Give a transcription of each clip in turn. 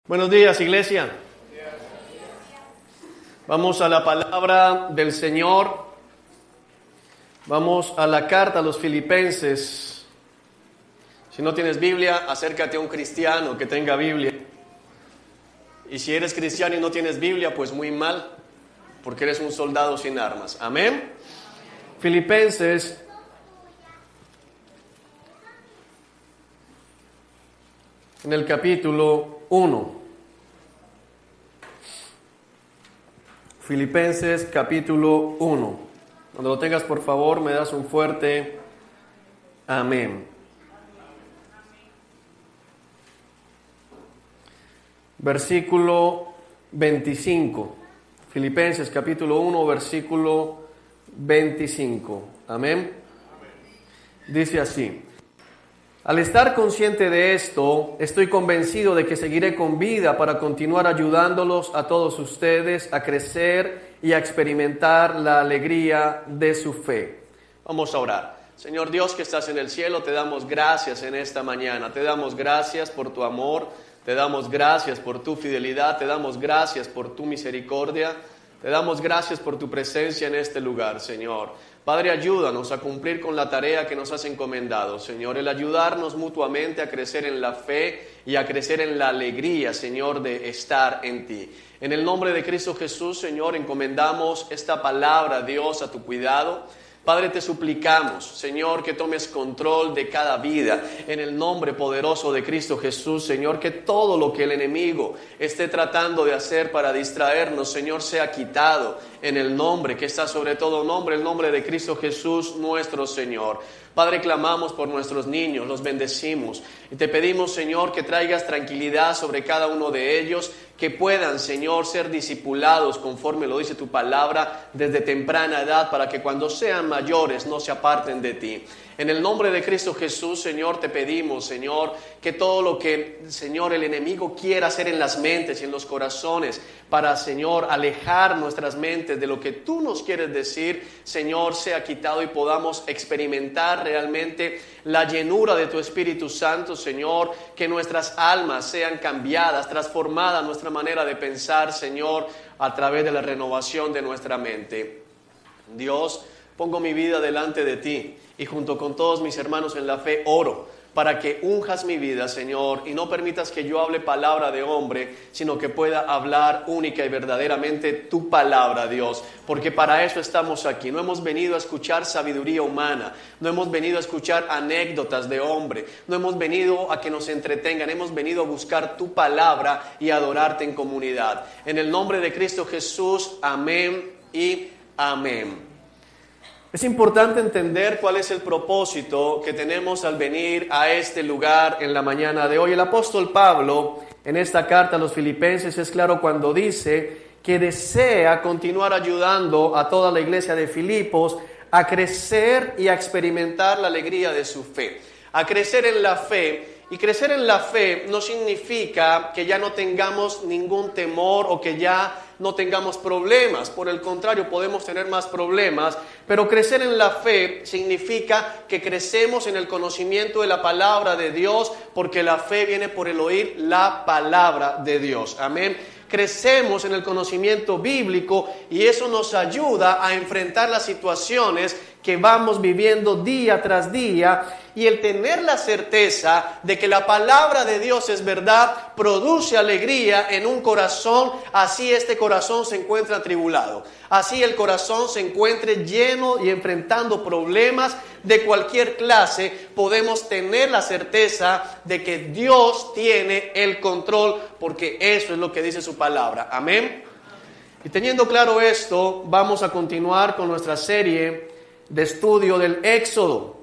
Buenos días, iglesia. Vamos a la palabra del Señor. Vamos a la carta a los Filipenses. Si no tienes Biblia, acércate a un cristiano que tenga Biblia. Y si eres cristiano y no tienes Biblia, pues muy mal, porque eres un soldado sin armas. Amén. Filipenses en el capítulo 1. Filipenses capítulo 1. Cuando lo tengas, por favor, me das un fuerte amén. Versículo 25. Filipenses capítulo 1, versículo 25. Amén. Dice así: al estar consciente de esto, estoy convencido de que seguiré con vida para continuar ayudándolos a todos ustedes a crecer y a experimentar la alegría de su fe. Vamos a orar. Señor Dios que estás en el cielo, te damos gracias en esta mañana. Te damos gracias por tu amor, te damos gracias por tu fidelidad, te damos gracias por tu misericordia, te damos gracias por tu presencia en este lugar, Señor. Padre, ayúdanos a cumplir con la tarea que nos has encomendado, Señor, el ayudarnos mutuamente a crecer en la fe y a crecer en la alegría, Señor, de estar en ti. En el nombre de Cristo Jesús, Señor, encomendamos esta palabra, Dios, a tu cuidado. Padre, te suplicamos, Señor, que tomes control de cada vida en el nombre poderoso de Cristo Jesús, Señor, que todo lo que el enemigo esté tratando de hacer para distraernos, Señor, sea quitado en el nombre que está sobre todo nombre, el nombre de Cristo Jesús, nuestro Señor. Padre, clamamos por nuestros niños, los bendecimos y te pedimos, Señor, que traigas tranquilidad sobre cada uno de ellos, que puedan, Señor, ser discipulados conforme lo dice tu palabra desde temprana edad, para que cuando sean mayores no se aparten de ti. En el nombre de Cristo Jesús, Señor, te pedimos, Señor, que todo lo que, Señor, el enemigo quiera hacer en las mentes y en los corazones para, Señor, alejar nuestras mentes de lo que tú nos quieres decir, Señor, sea quitado y podamos experimentar realmente la llenura de tu Espíritu Santo, Señor, que nuestras almas sean cambiadas, transformadas nuestra manera de pensar, Señor, a través de la renovación de nuestra mente. Dios, pongo mi vida delante de ti y junto con todos mis hermanos en la fe oro para que unjas mi vida, Señor, y no permitas que yo hable palabra de hombre, sino que pueda hablar única y verdaderamente tu palabra, Dios, porque para eso estamos aquí. No hemos venido a escuchar sabiduría humana, no hemos venido a escuchar anécdotas de hombre, no hemos venido a que nos entretengan, hemos venido a buscar tu palabra y adorarte en comunidad. En el nombre de Cristo Jesús, amén y amén. Es importante entender cuál es el propósito que tenemos al venir a este lugar en la mañana de hoy. El apóstol Pablo, en esta carta a los Filipenses, es claro cuando dice que desea continuar ayudando a toda la iglesia de Filipos a crecer y a experimentar la alegría de su fe, a crecer en la fe. Y crecer en la fe no significa que ya no tengamos ningún temor o que ya no tengamos problemas. Por el contrario, podemos tener más problemas. Pero crecer en la fe significa que crecemos en el conocimiento de la palabra de Dios, porque la fe viene por el oír la palabra de Dios. Amén. Crecemos en el conocimiento bíblico y eso nos ayuda a enfrentar las situaciones que vamos viviendo día tras día, y el tener la certeza de que la palabra de Dios es verdad produce alegría en un corazón, así este corazón se encuentra atribulado, así el corazón se encuentre lleno y enfrentando problemas de cualquier clase. Podemos tener la certeza de que Dios tiene el control, porque eso es lo que dice su palabra. Amén. Y teniendo claro esto, vamos a continuar con nuestra serie de estudio del Éxodo.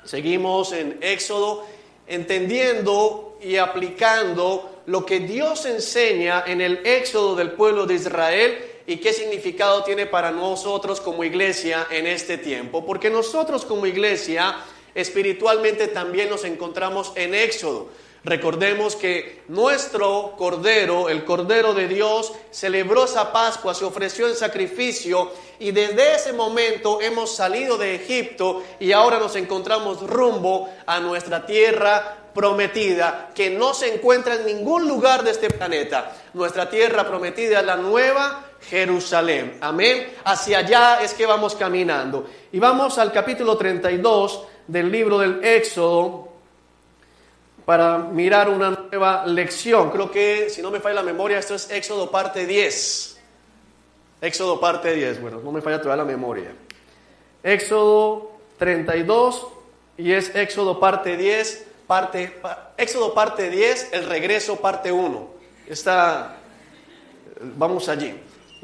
Seguimos en Éxodo, entendiendo y aplicando lo que Dios enseña en el Éxodo del pueblo de Israel y qué significado tiene para nosotros como iglesia en este tiempo. Porque nosotros como iglesia espiritualmente también nos encontramos en Éxodo. Recordemos que nuestro Cordero, el Cordero de Dios, celebró esa Pascua, se ofreció en sacrificio, y desde ese momento hemos salido de Egipto y ahora nos encontramos rumbo a nuestra tierra prometida que no se encuentra en ningún lugar de este planeta. Nuestra tierra prometida es la nueva Jerusalén. Amén. Hacia allá es que vamos caminando. Y vamos al capítulo 32 del libro del Éxodo para mirar una nueva lección. Creo que, si no me falla la memoria, esto es Éxodo parte 10. Éxodo parte 10. Bueno, no me falla todavía la memoria. Éxodo 32 y es Éxodo parte 10, Éxodo parte 10, el regreso parte 1. Vamos allí.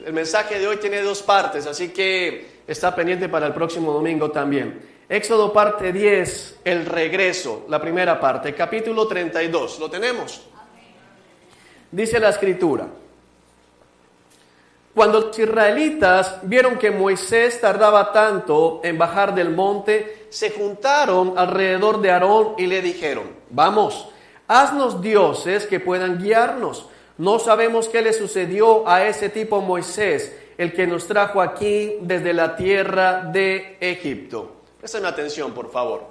El mensaje de hoy tiene 2 partes, así que está pendiente para el próximo domingo también. Éxodo parte 10, el regreso, la primera parte, capítulo 32. ¿Lo tenemos? Dice la Escritura: cuando los israelitas vieron que Moisés tardaba tanto en bajar del monte, se juntaron alrededor de Aarón y le dijeron: vamos, haznos dioses que puedan guiarnos. No sabemos qué le sucedió a ese tipo Moisés, el que nos trajo aquí desde la tierra de Egipto. Presten atención, por favor.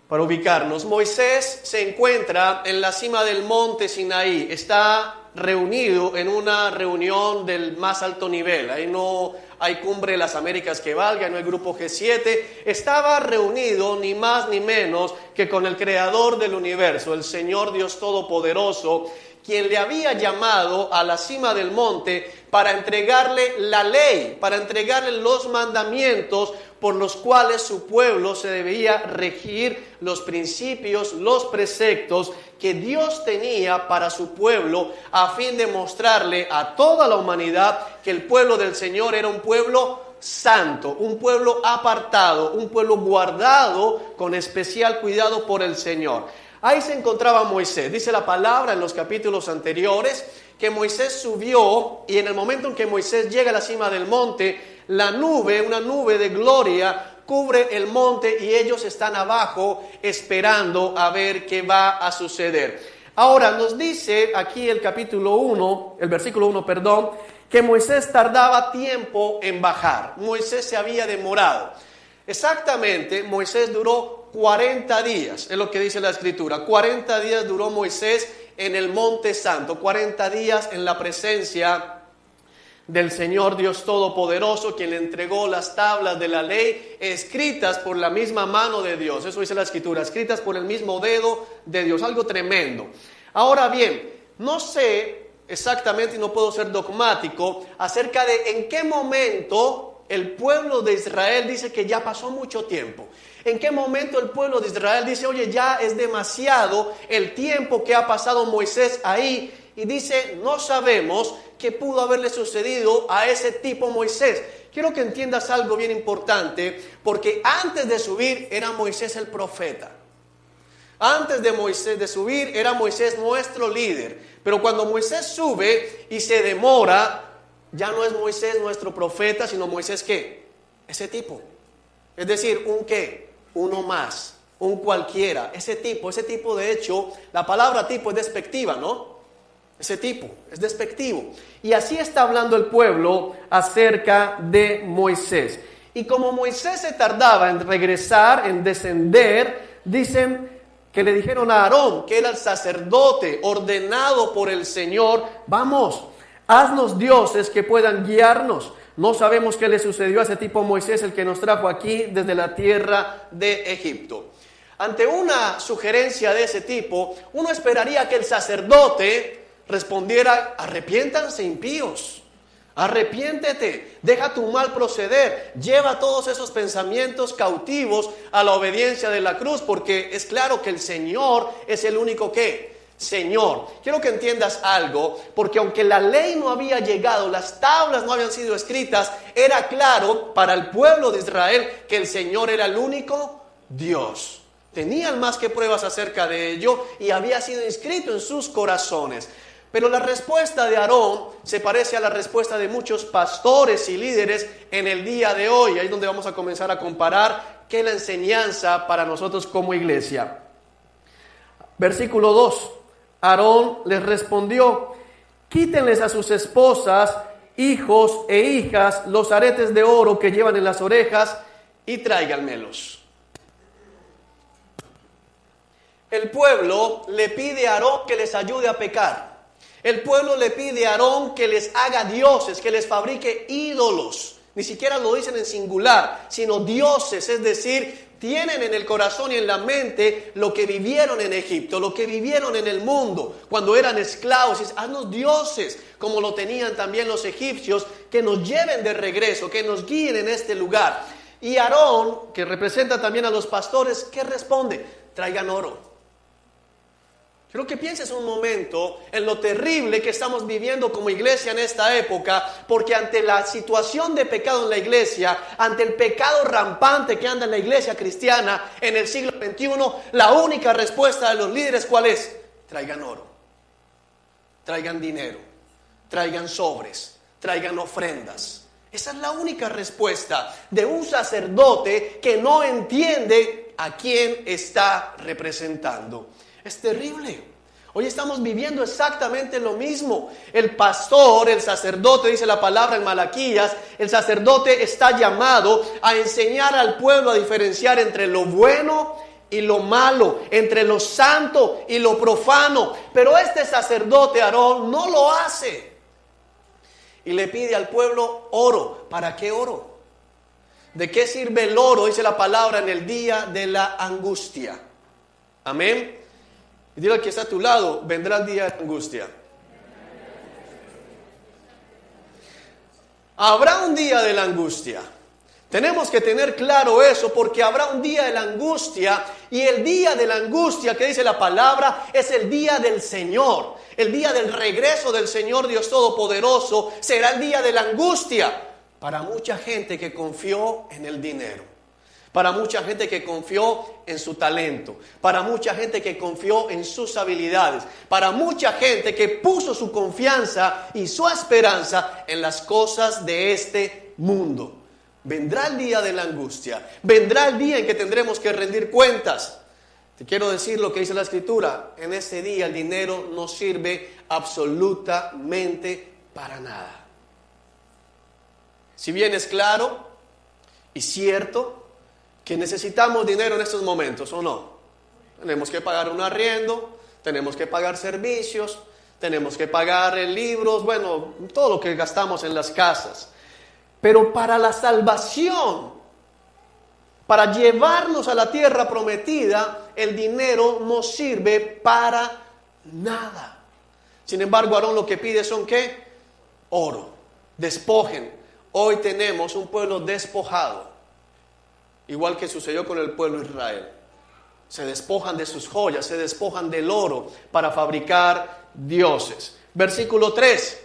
Para ubicarnos, Moisés se encuentra en la cima del monte Sinaí. Está reunido en una reunión del más alto nivel. Ahí no hay cumbre de las Américas que valga, no hay grupo G7. Estaba reunido ni más ni menos que con el creador del universo, el Señor Dios Todopoderoso, quien le había llamado a la cima del monte para entregarle la ley, para entregarle los mandamientos por los cuales su pueblo se debía regir, los principios, los preceptos que Dios tenía para su pueblo, a fin de mostrarle a toda la humanidad que el pueblo del Señor era un pueblo santo, un pueblo apartado, un pueblo guardado con especial cuidado por el Señor. Ahí se encontraba Moisés. Dice la palabra en los capítulos anteriores que Moisés subió, y en el momento en que Moisés llega a la cima del monte, la nube, una nube de gloria, cubre el monte y ellos están abajo esperando a ver qué va a suceder. Ahora nos dice aquí el versículo 1, que Moisés tardaba tiempo en bajar. Moisés se había demorado. Exactamente, Moisés duró 40 días, es lo que dice la Escritura. 40 días duró Moisés en el Monte Santo, 40 días en la presencia del Señor Dios Todopoderoso, quien le entregó las tablas de la ley, escritas por la misma mano de Dios. Eso dice la Escritura, escritas por el mismo dedo de Dios, algo tremendo. Ahora bien, no sé exactamente, y no puedo ser dogmático, acerca de en qué momento el pueblo de Israel dice que ya pasó mucho tiempo. ¿En qué momento el pueblo de Israel dice, oye, ya es demasiado el tiempo que ha pasado Moisés ahí? Y dice, no sabemos qué pudo haberle sucedido a ese tipo Moisés. Quiero que entiendas algo bien importante, porque antes de subir era Moisés el profeta. Antes de subir era Moisés nuestro líder. Pero cuando Moisés sube y se demora, ya no es Moisés nuestro profeta, sino Moisés ¿qué? Ese tipo. Es decir, ¿un qué? Uno más, un cualquiera. Ese tipo de hecho, la palabra tipo es despectiva, ¿no? Ese tipo es despectivo. Y así está hablando el pueblo acerca de Moisés. Y como Moisés se tardaba en regresar, en descender, dicen que le dijeron a Aarón, que era el sacerdote ordenado por el Señor, vamos, haznos dioses que puedan guiarnos. No sabemos qué le sucedió a ese tipo Moisés, el que nos trajo aquí desde la tierra de Egipto. Ante una sugerencia de ese tipo, uno esperaría que el sacerdote respondiera, arrepiéntanse impíos, arrepiéntete, deja tu mal proceder, lleva todos esos pensamientos cautivos a la obediencia de la cruz, porque es claro que el Señor es el único que Señor. Quiero que entiendas algo, porque aunque la ley no había llegado, las tablas no habían sido escritas, era claro para el pueblo de Israel que el Señor era el único Dios. Tenían más que pruebas acerca de ello y había sido inscrito en sus corazones. Pero la respuesta de Aarón se parece a la respuesta de muchos pastores y líderes en el día de hoy. Ahí es donde vamos a comenzar a comparar qué es la enseñanza para nosotros como iglesia. Versículo 2. Aarón les respondió, quítenles a sus esposas, hijos e hijas los aretes de oro que llevan en las orejas y tráiganmelos. El pueblo le pide a Aarón que les ayude a pecar. El pueblo le pide a Aarón que les haga dioses, que les fabrique ídolos. Ni siquiera lo dicen en singular, sino dioses, es decir, tienen en el corazón y en la mente lo que vivieron en Egipto, lo que vivieron en el mundo, cuando eran esclavos. Y haznos dioses, como lo tenían también los egipcios, que nos lleven de regreso, que nos guíen en este lugar. Y Aarón, que representa también a los pastores, ¿qué responde? Traigan oro. Quiero que pienses un momento en lo terrible que estamos viviendo como iglesia en esta época, porque ante la situación de pecado en la iglesia, ante el pecado rampante que anda en la iglesia cristiana en el siglo XXI, la única respuesta de los líderes, ¿cuál es? Traigan oro, traigan dinero, traigan sobres, traigan ofrendas. Esa es la única respuesta de un sacerdote que no entiende a quién está representando. Es terrible. Hoy estamos viviendo exactamente lo mismo. El pastor, el sacerdote, dice la palabra en Malaquías, el sacerdote está llamado a enseñar al pueblo a diferenciar entre lo bueno y lo malo, entre lo santo y lo profano. Pero este sacerdote, Aarón, no lo hace. Y le pide al pueblo oro. ¿Para qué oro? ¿De qué sirve el oro? Dice la palabra en el día de la angustia. Amén. Y dile al que está a tu lado, vendrá el día de la angustia. Habrá un día de la angustia. Tenemos que tener claro eso, porque habrá un día de la angustia, y el día de la angustia que dice la palabra es el día del Señor. El día del regreso del Señor Dios Todopoderoso será el día de la angustia para mucha gente que confió en el dinero. Para mucha gente que confió en su talento, para mucha gente que confió en sus habilidades, para mucha gente que puso su confianza y su esperanza en las cosas de este mundo. Vendrá el día de la angustia, vendrá el día en que tendremos que rendir cuentas. Te quiero decir lo que dice la Escritura: en ese día el dinero no sirve absolutamente para nada. Si bien es claro y cierto que necesitamos dinero en estos momentos, ¿o no? Tenemos que pagar un arriendo, tenemos que pagar servicios, tenemos que pagar libros, bueno, todo lo que gastamos en las casas. Pero para la salvación, para llevarnos a la tierra prometida, el dinero no sirve para nada. Sin embargo, Aarón lo que pide son ¿qué? Oro. Despojen. Hoy tenemos un pueblo despojado. Igual que sucedió con el pueblo de Israel. Se despojan de sus joyas, se despojan del oro para fabricar dioses. Versículo 3.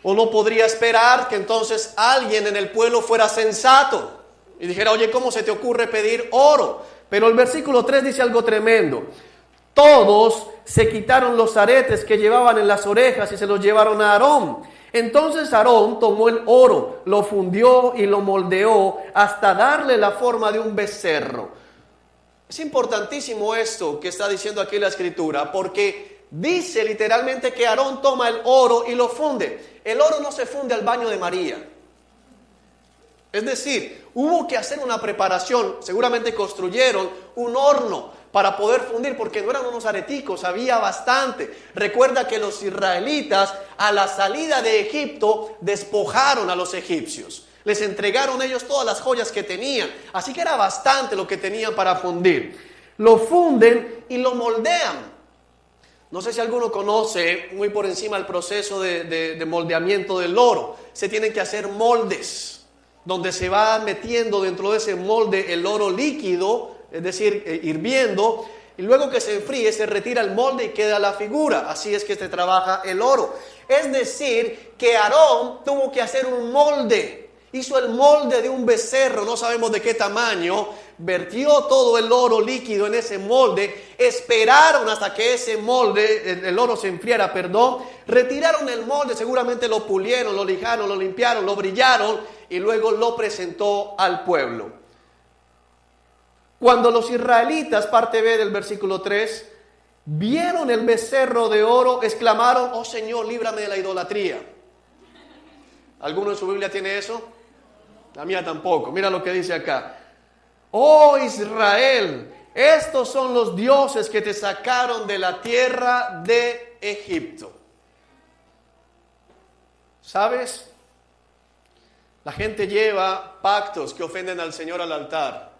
Uno podría esperar que entonces alguien en el pueblo fuera sensato y dijera: oye, ¿cómo se te ocurre pedir oro? Pero el versículo 3 dice algo tremendo. Todos se quitaron los aretes que llevaban en las orejas y se los llevaron a Aarón. Entonces Aarón tomó el oro, lo fundió y lo moldeó hasta darle la forma de un becerro. Es importantísimo esto que está diciendo aquí la Escritura, porque dice literalmente que Aarón toma el oro y lo funde. El oro no se funde al baño de María. Es decir, hubo que hacer una preparación. Seguramente construyeron un horno para poder fundir, porque no eran unos areticos, había bastante. Recuerda que los israelitas a la salida de Egipto despojaron a los egipcios. Les entregaron ellos todas las joyas que tenían. Así que era bastante lo que tenían para fundir. Lo funden y lo moldean. No sé si alguno conoce muy por encima el proceso de moldeamiento del oro. Se tienen que hacer moldes, donde se va metiendo dentro de ese molde el oro líquido, es decir, hirviendo, y luego que se enfríe se retira el molde y queda la figura. Así es que se trabaja el oro. Es decir, que Aarón tuvo que hacer un molde. Hizo el molde de un becerro, no sabemos de qué tamaño, vertió todo el oro líquido en ese molde, esperaron hasta que ese molde, el oro se enfriara, retiraron el molde, seguramente lo pulieron, lo lijaron, lo limpiaron, lo brillaron y luego lo presentó al pueblo. Cuando los israelitas, parte B del versículo 3, vieron el becerro de oro, exclamaron: oh Señor, líbrame de la idolatría. ¿Alguno en su Biblia tiene eso? La mía tampoco. Mira lo que dice acá: oh Israel, estos son los dioses que te sacaron de la tierra de Egipto. ¿Sabes? La gente lleva pactos que ofenden al Señor al altar.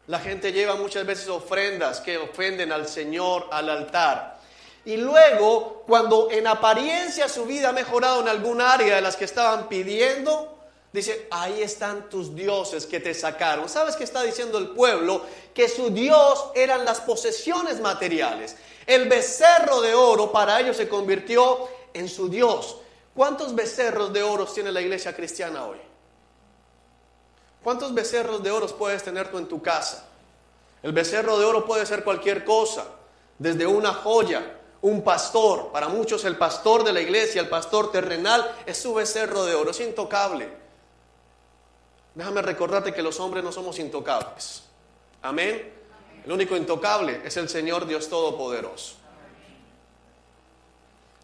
La gente lleva muchas veces ofrendas que ofenden al Señor al altar. Y luego, cuando en apariencia su vida ha mejorado en algún área de las que estaban pidiendo, dice, ahí están tus dioses que te sacaron. ¿Sabes qué está diciendo el pueblo? Que su Dios eran las posesiones materiales. El becerro de oro para ellos se convirtió en su Dios. ¿Cuántos becerros de oro tiene la iglesia cristiana hoy? ¿Cuántos becerros de oro puedes tener tú en tu casa? El becerro de oro puede ser cualquier cosa, desde una joya, un pastor. Para muchos el pastor de la iglesia, el pastor terrenal, es su becerro de oro, es intocable. Déjame recordarte que los hombres no somos intocables. Amén. El único intocable es el Señor Dios Todopoderoso.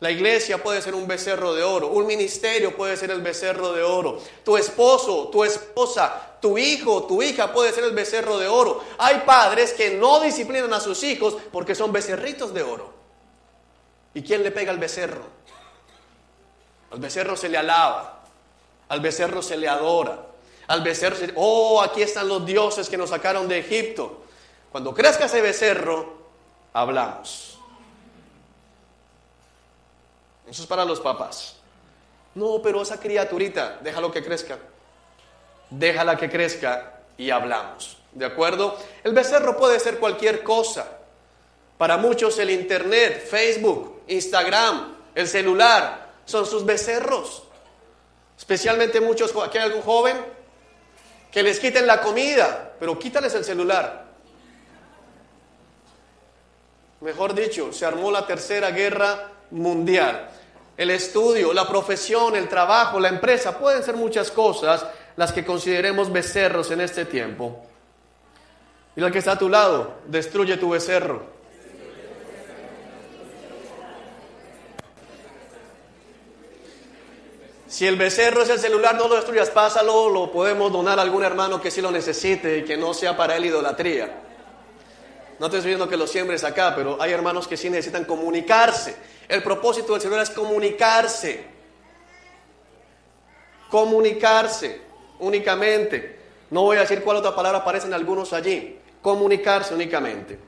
La iglesia puede ser un becerro de oro, un ministerio puede ser el becerro de oro, tu esposo, tu esposa, tu hijo, tu hija puede ser el becerro de oro. Hay padres que no disciplinan a sus hijos porque son becerritos de oro. ¿Y quién le pega al becerro? Al becerro se le alaba, al becerro se le adora, al becerro se... Oh, aquí están los dioses que nos sacaron de Egipto. Cuando crezca ese becerro, hablamos. Eso es para los papás. No, pero esa criaturita, déjalo que crezca. Déjala que crezca y hablamos. ¿De acuerdo? El becerro puede ser cualquier cosa. Para muchos el internet, Facebook, Instagram, el celular, son sus becerros. Especialmente muchos, aquí hay algún joven que les quiten la comida, pero quítales el celular. Mejor dicho, se armó la tercera guerra mundial. El estudio, la profesión, el trabajo, la empresa, pueden ser muchas cosas las que consideremos becerros en este tiempo. Y el que está a tu lado, destruye tu becerro. Si el becerro es el celular, no lo destruyas, pásalo, lo podemos donar a algún hermano que sí lo necesite y que no sea para él idolatría. No te estoy diciendo que lo siembres acá, pero hay hermanos que sí necesitan comunicarse. El propósito del celular es comunicarse. Comunicarse únicamente. No voy a decir cuál otra palabra aparecen algunos allí. Comunicarse únicamente.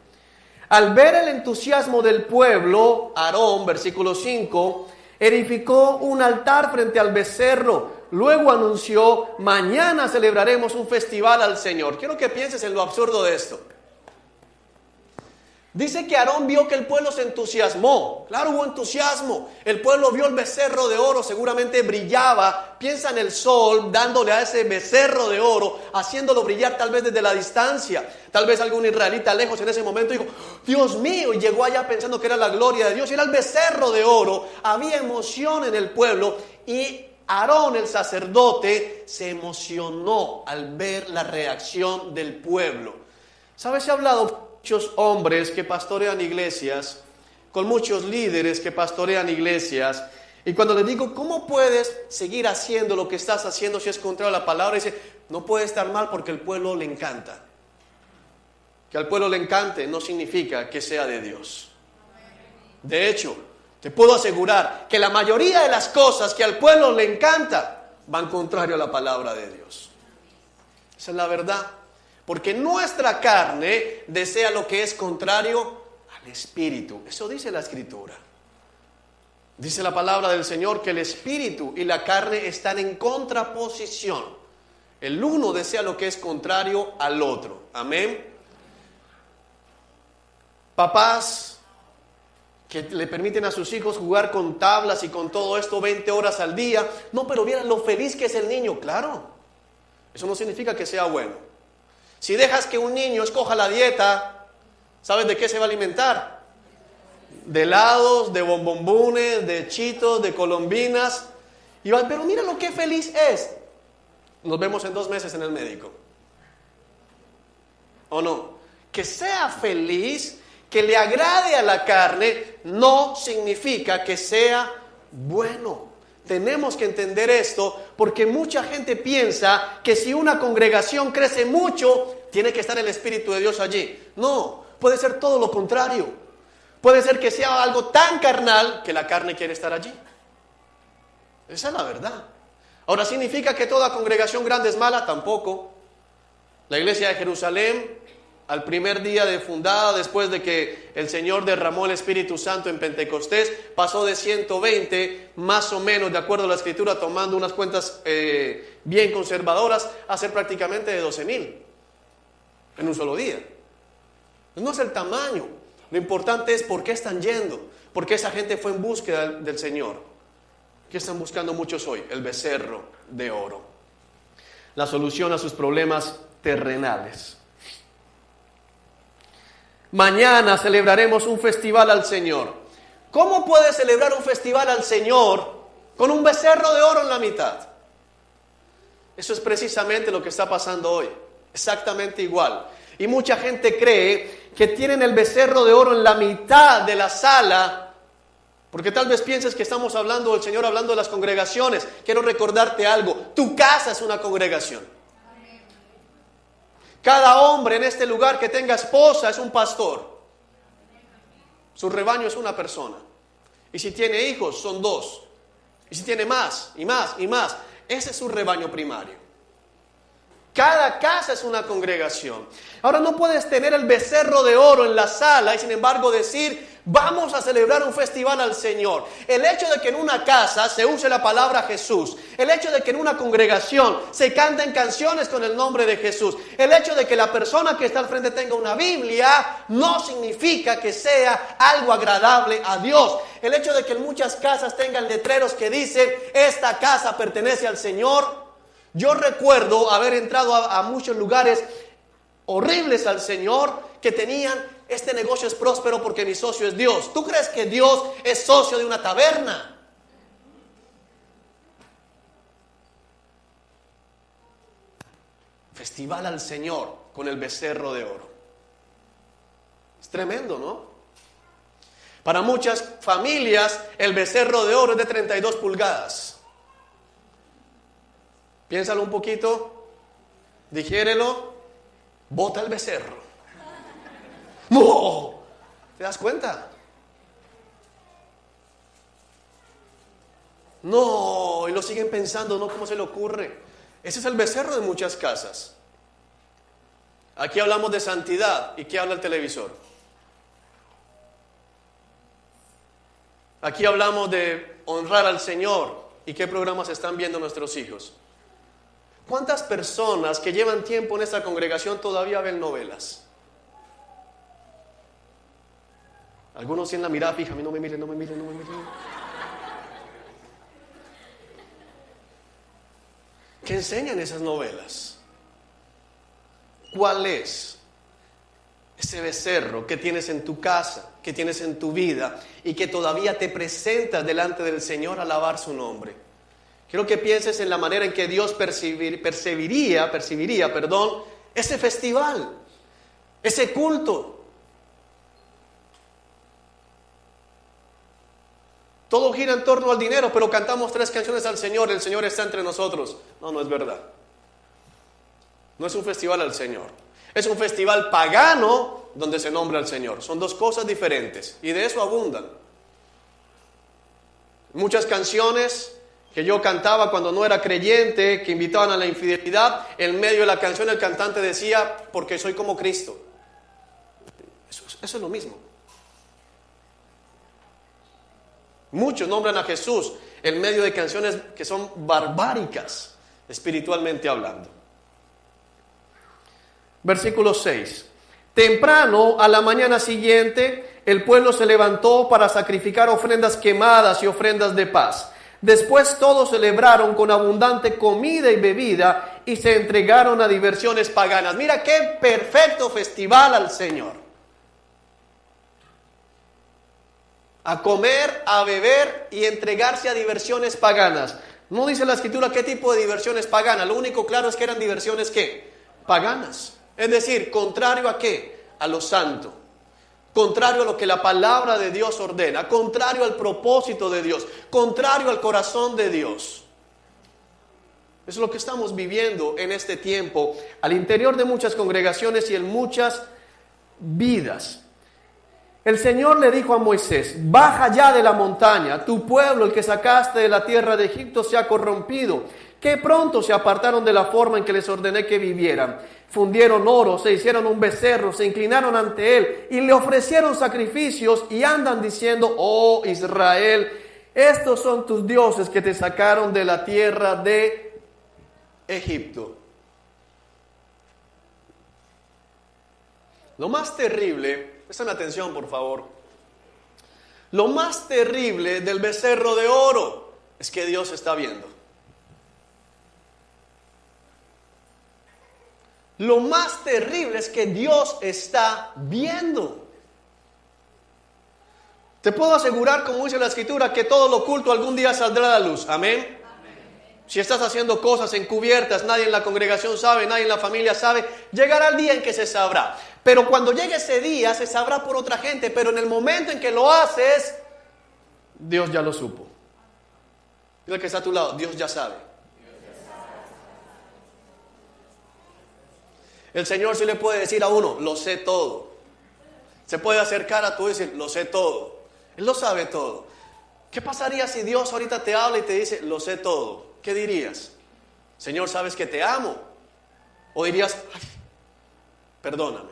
Al ver el entusiasmo del pueblo, Aarón, versículo 5, edificó un altar frente al becerro. Luego anunció, mañana celebraremos un festival al Señor. Quiero que pienses en lo absurdo de esto. Dice que Aarón vio que el pueblo se entusiasmó. Claro, hubo entusiasmo. El pueblo vio el becerro de oro, seguramente brillaba. Piensa en el sol, dándole a ese becerro de oro, haciéndolo brillar tal vez desde la distancia. Tal vez algún israelita lejos en ese momento dijo, Dios mío, y llegó allá pensando que era la gloria de Dios. Y era el becerro de oro. Había emoción en el pueblo y Aarón, el sacerdote, se emocionó al ver la reacción del pueblo. ¿Sabes? Se ha hablado muchos hombres que pastorean iglesias, con muchos líderes que pastorean iglesias, y cuando les digo, ¿cómo puedes seguir haciendo lo que estás haciendo si es contrario a la palabra? Dice, no puede estar mal porque el pueblo le encanta. Que al pueblo le encante no significa que sea de Dios. De hecho, te puedo asegurar que la mayoría de las cosas que al pueblo le encanta van contrario a la palabra de Dios. Esa es la verdad. Porque nuestra carne desea lo que es contrario al Espíritu. Eso dice la Escritura. Dice la palabra del Señor que el Espíritu y la carne están en contraposición. El uno desea lo que es contrario al otro. Amén. Papás que le permiten a sus hijos jugar con tablas y con todo esto 20 horas al día. No, pero vieran lo feliz que es el niño. Claro, eso no significa que sea bueno. Si dejas que un niño escoja la dieta, ¿sabes de qué se va a alimentar? De helados, de bombombones, de chitos, de colombinas. Y va, pero mira lo que feliz es. Nos vemos en 2 meses en el médico. ¿O no? Que sea feliz, que le agrade a la carne, no significa que sea bueno. Tenemos que entender esto porque mucha gente piensa que si una congregación crece mucho, tiene que estar el Espíritu de Dios allí. No, puede ser todo lo contrario. Puede ser que sea algo tan carnal que la carne quiere estar allí. Esa es la verdad. Ahora, ¿significa que toda congregación grande es mala? Tampoco. La iglesia de Jerusalén, al primer día de fundada, después de que el Señor derramó el Espíritu Santo en Pentecostés, pasó de 120, más o menos, de acuerdo a la Escritura, tomando unas cuentas bien conservadoras, a ser prácticamente de 12,000 en un solo día. No es el tamaño, lo importante es por qué están yendo, porque esa gente fue en búsqueda del Señor. ¿Qué están buscando muchos hoy? El becerro de oro. La solución a sus problemas terrenales. Mañana celebraremos un festival al Señor. ¿Cómo puedes celebrar un festival al Señor con un becerro de oro en la mitad? Eso es precisamente lo que está pasando hoy. Exactamente igual. Y mucha gente cree que tienen el becerro de oro en la mitad de la sala, porque tal vez pienses que estamos hablando del Señor, hablando de las congregaciones. Quiero recordarte algo. Tu casa es una congregación. Cada hombre en este lugar que tenga esposa es un pastor. Su rebaño es una persona. Y si tiene hijos, son 2. Y si tiene más, y más, y más. Ese es su rebaño primario. Cada casa es una congregación. Ahora no puedes tener el becerro de oro en la sala y sin embargo decir, vamos a celebrar un festival al Señor. El hecho de que en una casa se use la palabra Jesús, el hecho de que en una congregación se canten canciones con el nombre de Jesús, el hecho de que la persona que está al frente tenga una Biblia, no significa que sea algo agradable a Dios. El hecho de que en muchas casas tengan letreros que dicen, esta casa pertenece al Señor. Yo recuerdo haber entrado a muchos lugares horribles al Señor que tenían, este negocio es próspero porque mi socio es Dios. ¿Tú crees que Dios es socio de una taberna? Festival al Señor con el becerro de oro. Es tremendo, ¿no? Para muchas familias el becerro de oro es de 32 pulgadas. Piénsalo un poquito, digiérelo, bota el becerro. ¡No! ¿Te das cuenta? No, y lo siguen pensando, ¿no? ¿Cómo se le ocurre? Ese es el becerro de muchas casas. Aquí hablamos de santidad. ¿Y qué habla el televisor? Aquí hablamos de honrar al Señor. ¿Y qué programas están viendo nuestros hijos? ¿Cuántas personas que llevan tiempo en esta congregación todavía ven novelas? Algunos tienen la mirada fija, a mí no me miren, no me miren, no me miren. ¿Qué enseñan esas novelas? ¿Cuál es ese becerro que tienes en tu casa, que tienes en tu vida y que todavía te presentas delante del Señor a alabar su nombre? Quiero que pienses en la manera en que Dios percibiría, ese festival, ese culto. Todo gira en torno al dinero, pero cantamos 3 canciones al Señor, el Señor está entre nosotros. No, no es verdad. No es un festival al Señor. Es un festival pagano donde se nombra al Señor. Son 2 cosas diferentes y de eso abundan. Muchas canciones que yo cantaba cuando no era creyente, que invitaban a la infidelidad, en medio de la canción el cantante decía, porque soy como Cristo. Eso es lo mismo. Muchos nombran a Jesús en medio de canciones que son barbáricas, espiritualmente hablando. Versículo 6. Temprano, a la mañana siguiente, el pueblo se levantó para sacrificar ofrendas quemadas y ofrendas de paz. Después todos celebraron con abundante comida y bebida y se entregaron a diversiones paganas. Mira qué perfecto festival al Señor. A comer, a beber y entregarse a diversiones paganas. No dice la Escritura qué tipo de diversiones paganas. Lo único claro es que eran diversiones ¿qué? Paganas. Es decir, contrario a ¿qué? A lo santo. Contrario a lo que la palabra de Dios ordena, contrario al propósito de Dios, contrario al corazón de Dios. Es lo que estamos viviendo en este tiempo, al interior de muchas congregaciones y en muchas vidas. El Señor le dijo a Moisés: baja ya de la montaña, tu pueblo, el que sacaste de la tierra de Egipto, se ha corrompido, que pronto se apartaron de la forma en que les ordené que vivieran. Fundieron oro, se hicieron un becerro, se inclinaron ante él y le ofrecieron sacrificios y andan diciendo: oh Israel, estos son tus dioses que te sacaron de la tierra de Egipto. Lo más terrible, presten atención por favor, lo más terrible del becerro de oro es que Dios está viendo. Lo más terrible es que Dios está viendo. Te puedo asegurar, como dice la Escritura, que todo lo oculto algún día saldrá a la luz. Amén. Si estás haciendo cosas encubiertas, nadie en la congregación sabe, nadie en la familia sabe, llegará el día en que se sabrá. Pero cuando llegue ese día, se sabrá por otra gente. Pero en el momento en que lo haces, Dios ya lo supo. Dile al que está a tu lado: Dios ya sabe. El Señor sí le puede decir a uno: lo sé todo. Se puede acercar a tú y decir: lo sé todo. Él lo sabe todo. ¿Qué pasaría si Dios ahorita te habla y te dice: lo sé todo? ¿Qué dirías? Señor, ¿sabes que te amo? O dirías: ay, perdóname,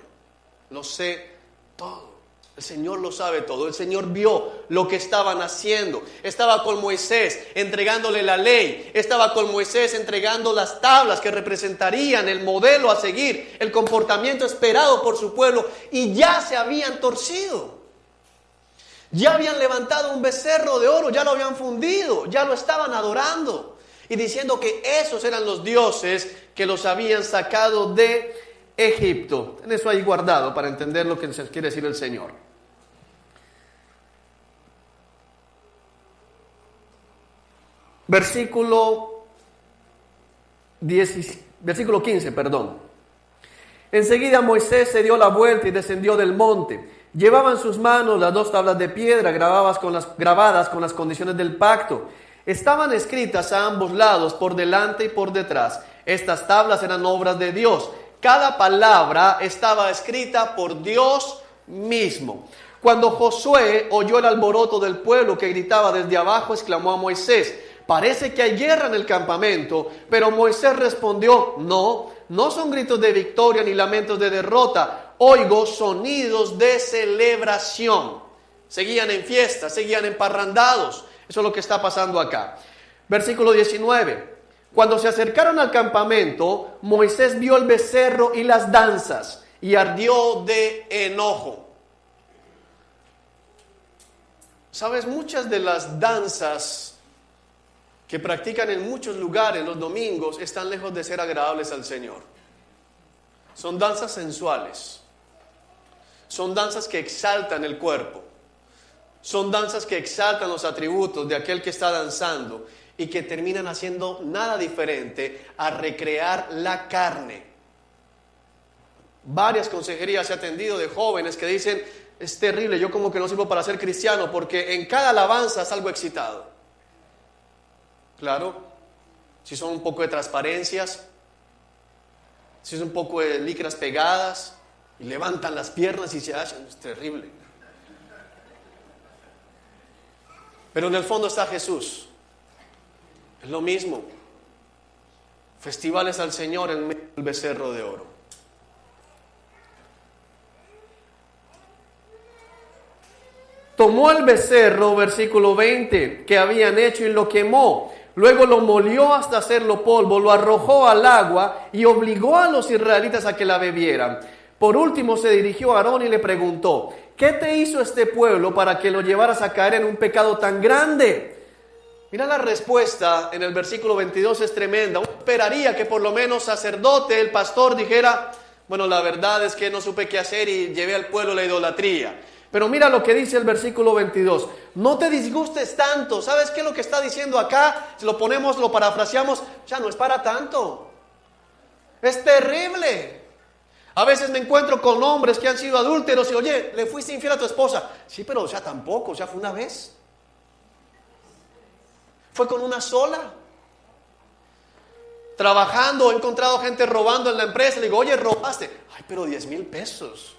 lo sé todo. El Señor lo sabe todo. El Señor vio lo que estaban haciendo. Estaba con Moisés entregándole la ley. Estaba con Moisés entregando las tablas que representarían el modelo a seguir, el comportamiento esperado por su pueblo. Y ya se habían torcido. Ya habían levantado un becerro de oro. Ya lo habían fundido. Ya lo estaban adorando. Y diciendo que esos eran los dioses que los habían sacado de Egipto. Ten eso ahí guardado para entender lo que quiere decir el Señor. Versículo 15, perdón. Enseguida Moisés se dio la vuelta y descendió del monte. Llevaba en sus manos las 2 tablas de piedra grabadas con las condiciones del pacto. Estaban escritas a ambos lados, por delante y por detrás. Estas tablas eran obras de Dios. Cada palabra estaba escrita por Dios mismo. Cuando Josué oyó el alboroto del pueblo que gritaba desde abajo, exclamó a Moisés: parece que hay guerra en el campamento. Pero Moisés respondió: no son gritos de victoria ni lamentos de derrota. Oigo sonidos de celebración. Seguían en fiesta, seguían emparrandados. Eso es lo que está pasando acá. Versículo 19. Cuando se acercaron al campamento, Moisés vio el becerro y las danzas y ardió de enojo. Sabes, muchas de las danzas que practican en muchos lugares los domingos están lejos de ser agradables al Señor. Son danzas sensuales. Son danzas que exaltan el cuerpo. Son danzas que exaltan los atributos de aquel que está danzando y que terminan haciendo nada diferente a recrear la carne. Varias consejerías he atendido de jóvenes que dicen: es terrible, yo como que no sirvo para ser cristiano porque en cada alabanza salgo excitado. Claro, si son un poco de transparencias, si es un poco de licras pegadas y levantan las piernas y se hacen, es terrible. Pero en el fondo está Jesús. Es lo mismo. Festivales al Señor en medio del becerro de oro. Tomó el becerro, versículo 20, que habían hecho y lo quemó. Luego lo molió hasta hacerlo polvo, lo arrojó al agua y obligó a los israelitas a que la bebieran. Por último se dirigió a Aarón y le preguntó: ¿qué te hizo este pueblo para que lo llevaras a caer en un pecado tan grande? Mira la respuesta en el versículo 22, es tremenda. Uno esperaría que por lo menos sacerdote, el pastor, dijera: bueno, la verdad es que no supe qué hacer y llevé al pueblo a la idolatría. Pero mira lo que dice el versículo 22. No te disgustes tanto. ¿Sabes qué es lo que está diciendo acá? Si lo ponemos, lo parafraseamos, ya no es para tanto. Es terrible. A veces me encuentro con hombres que han sido adúlteros y: oye, ¿le fuiste infiel a tu esposa? Sí, pero o sea, tampoco, o sea, fue una vez. Fue con una sola. trabajando, he encontrado gente robando en la empresa. Le digo, oye, robaste. Ay, pero 10,000 pesos.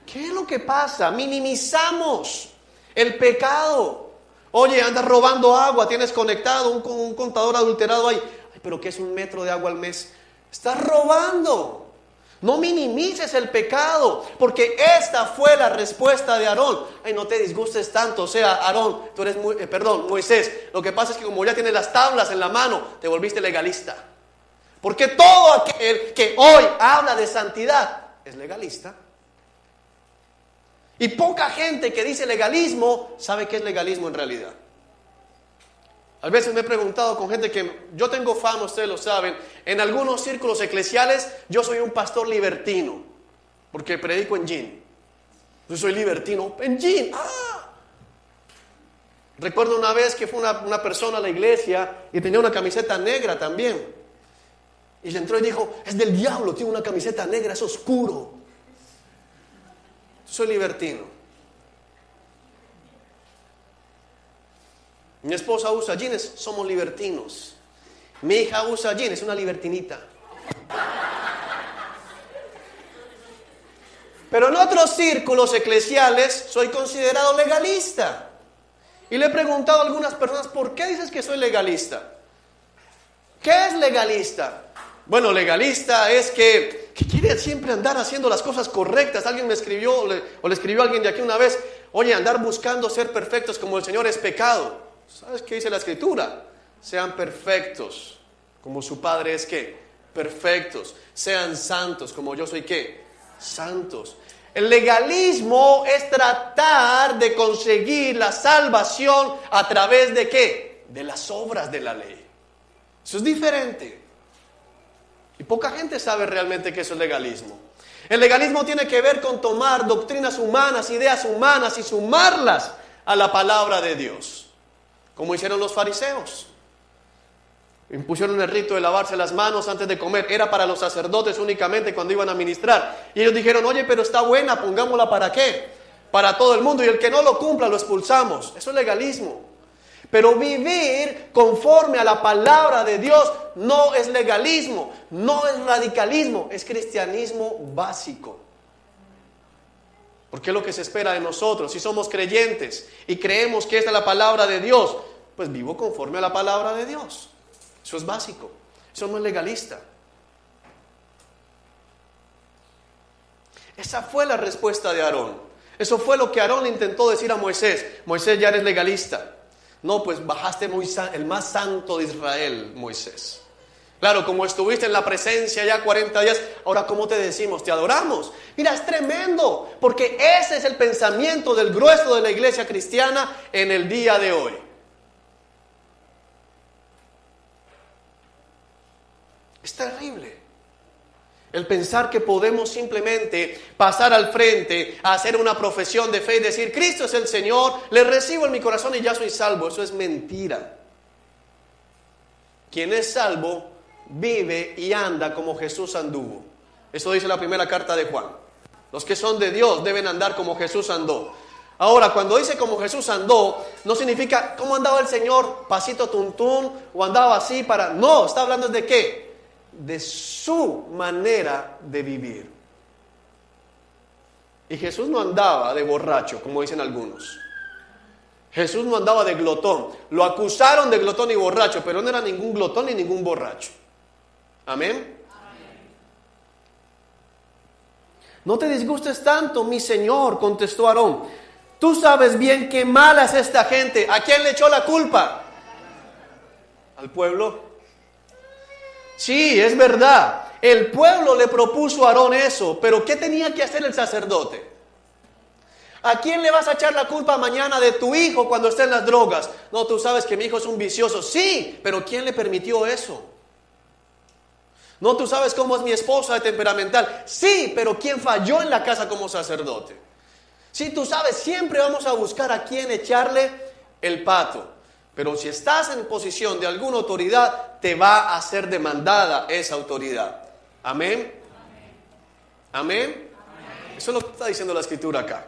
¿Qué es lo que pasa? Minimizamos el pecado. Oye, andas robando agua, tienes conectado un contador adulterado ahí. Ay, pero ¿qué es 1 metro de agua al mes? Estás robando. No minimices el pecado, porque esta fue la respuesta de Aarón. Ay, no te disgustes tanto, o sea, Aarón, tú eres Moisés. Lo que pasa es que como ya tienes las tablas en la mano, te volviste legalista. Porque todo aquel que hoy habla de santidad es legalista. Y poca gente que dice legalismo sabe qué es legalismo en realidad. A veces me he preguntado con gente que yo tengo fama, ustedes lo saben, en algunos círculos eclesiales yo soy un pastor libertino, porque predico en jean. Yo soy libertino en jean. Recuerdo una vez que fue una persona a la iglesia y tenía una camiseta negra también. Y le entró y dijo, es del diablo, tiene una camiseta negra, es oscuro. Soy libertino. Mi esposa usa jeans, somos libertinos. Mi hija usa jeans, es una libertinita. Pero en otros círculos eclesiales soy considerado legalista. Y le he preguntado a algunas personas, ¿por qué dices que soy legalista? ¿Qué es legalista? Bueno, legalista es que quiere siempre andar haciendo las cosas correctas. Alguien me escribió, o le escribió a alguien de aquí una vez, oye, andar buscando ser perfectos como el Señor es pecado. ¿Sabes qué dice la Escritura? Sean perfectos, como su Padre es ¿qué? Perfectos. Sean santos, como yo soy ¿qué? Santos. El legalismo es tratar de conseguir la salvación a través de ¿qué? De las obras de la ley. Eso es diferente. Y poca gente sabe realmente qué es el legalismo. El legalismo tiene que ver con tomar doctrinas humanas, ideas humanas y sumarlas a la palabra de Dios. Como hicieron los fariseos. Impusieron el rito de lavarse las manos antes de comer. Era para los sacerdotes únicamente cuando iban a ministrar. Y ellos dijeron, oye, pero está buena, pongámosla ¿para qué? Para todo el mundo. Y el que no lo cumpla lo expulsamos. Eso es legalismo. Pero vivir conforme a la palabra de Dios no es legalismo, no es radicalismo, es cristianismo básico. Porque es lo que se espera de nosotros. Si somos creyentes y creemos que esta es la palabra de Dios, pues vivo conforme a la palabra de Dios. Eso es básico, eso no es legalista. Esa fue la respuesta de Aarón. Eso fue lo que Aarón intentó decir a Moisés. Moisés, ya eres legalista. No, pues bajaste el más santo de Israel, Moisés. Claro, como estuviste en la presencia ya 40 días, ahora ¿cómo te decimos? Te adoramos. Mira, es tremendo, porque ese es el pensamiento del grueso de la iglesia cristiana en el día de hoy. Es terrible el pensar que podemos simplemente pasar al frente, a hacer una profesión de fe y decir, Cristo es el Señor, le recibo en mi corazón y ya soy salvo. Eso es mentira. Quien es salvo vive y anda como Jesús anduvo. Eso dice la primera carta de Juan. Los que son de Dios deben andar como Jesús andó. Ahora, cuando dice como Jesús andó, no significa cómo andaba el Señor, pasito tuntún, o andaba así para... No, está hablando de ¿qué? De su manera de vivir. Y Jesús no andaba de borracho, como dicen algunos. Jesús no andaba de glotón. Lo acusaron de glotón y borracho, pero no era ningún glotón ni ningún borracho. Amén. No te disgustes tanto, mi Señor, contestó Aarón. Tú sabes bien qué mala es esta gente. ¿A quién le echó la culpa? ¿Al pueblo? Sí, es verdad. El pueblo le propuso a Aarón eso, pero ¿qué tenía que hacer el sacerdote? ¿A quién le vas a echar la culpa mañana de tu hijo cuando esté en las drogas? No, tú sabes que mi hijo es un vicioso. Sí, pero ¿quién le permitió eso? No, tú sabes cómo es mi esposa de temperamental. Sí, pero ¿quién falló en la casa como sacerdote? Sí, tú sabes, siempre vamos a buscar a quién echarle el pato. Pero si estás en posición de alguna autoridad, te va a ser demandada esa autoridad. ¿Amén? ¿Amén? Eso es lo que está diciendo la Escritura acá.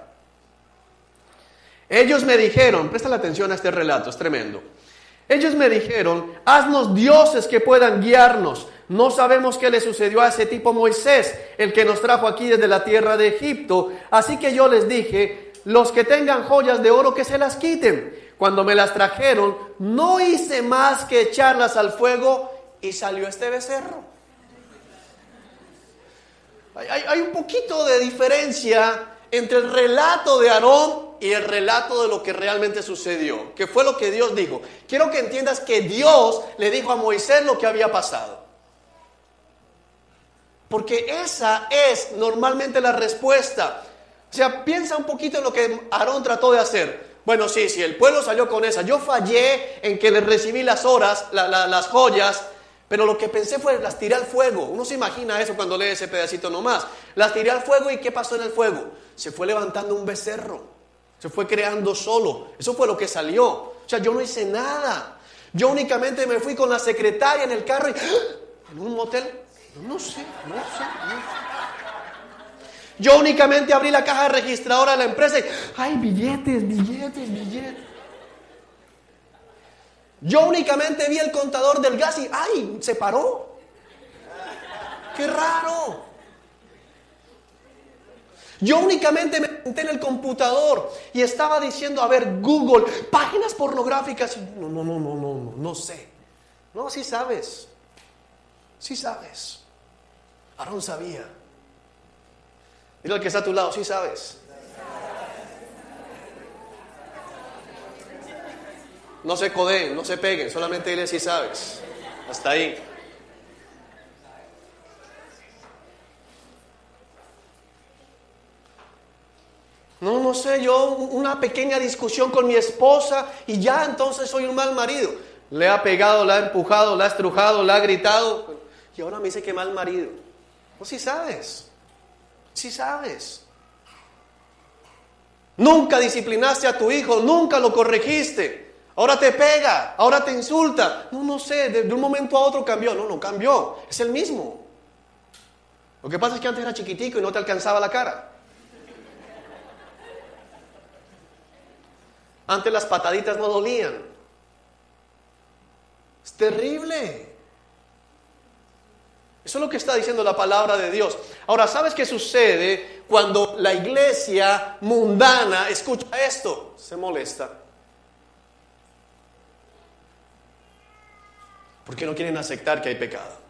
Ellos me dijeron, presta la atención a este relato, es tremendo. Ellos me dijeron, haznos dioses que puedan guiarnos. No sabemos qué le sucedió a ese tipo Moisés, el que nos trajo aquí desde la tierra de Egipto. Así que yo les dije, los que tengan joyas de oro que se las quiten. Cuando me las trajeron, no hice más que echarlas al fuego y salió este becerro. Hay un poquito de diferencia entre el relato de Aarón y el relato de lo que realmente sucedió, que fue lo que Dios dijo. Quiero que entiendas que Dios le dijo a Moisés lo que había pasado. Porque esa es normalmente la respuesta. O sea, piensa un poquito en lo que Aarón trató de hacer. Bueno, sí, el pueblo salió con esa. Yo fallé en que les recibí las joyas, pero lo que pensé fue, las tiré al fuego. Uno se imagina eso cuando lee ese pedacito nomás. Las tiré al fuego, ¿y qué pasó en el fuego? Se fue levantando un becerro. Se fue creando solo. Eso fue lo que salió. O sea, yo no hice nada. Yo únicamente me fui con la secretaria en el carro y... ¿En un motel? No sé. Yo únicamente abrí la caja registradora de la empresa y... ¡ay, billetes! Yo únicamente vi el contador del gas y ¡ay! Se paró. ¡Qué raro! Yo únicamente me senté en el computador y estaba diciendo, a ver, Google, páginas pornográficas. No sé. No, sí sabes. Aarón sabía. Dile al que está a tu lado, sí sabes. No se codeen, no se peguen, solamente dile si sabes. Hasta ahí. No sé, yo una pequeña discusión con mi esposa y ya entonces soy un mal marido. Le ha pegado, la ha empujado, la ha estrujado, la ha gritado. Y ahora me dice que mal marido. No, sí sabes. Nunca disciplinaste a tu hijo, nunca lo corregiste. Ahora te pega, ahora te insulta. No sé, de un momento a otro cambió. No cambió, es el mismo. Lo que pasa es que antes era chiquitico y no te alcanzaba la cara. Antes las pataditas no dolían. Es terrible. Eso es lo que está diciendo la palabra de Dios. Ahora, ¿sabes qué sucede cuando la iglesia mundana escucha esto? Se molesta. Porque no quieren aceptar que hay pecado.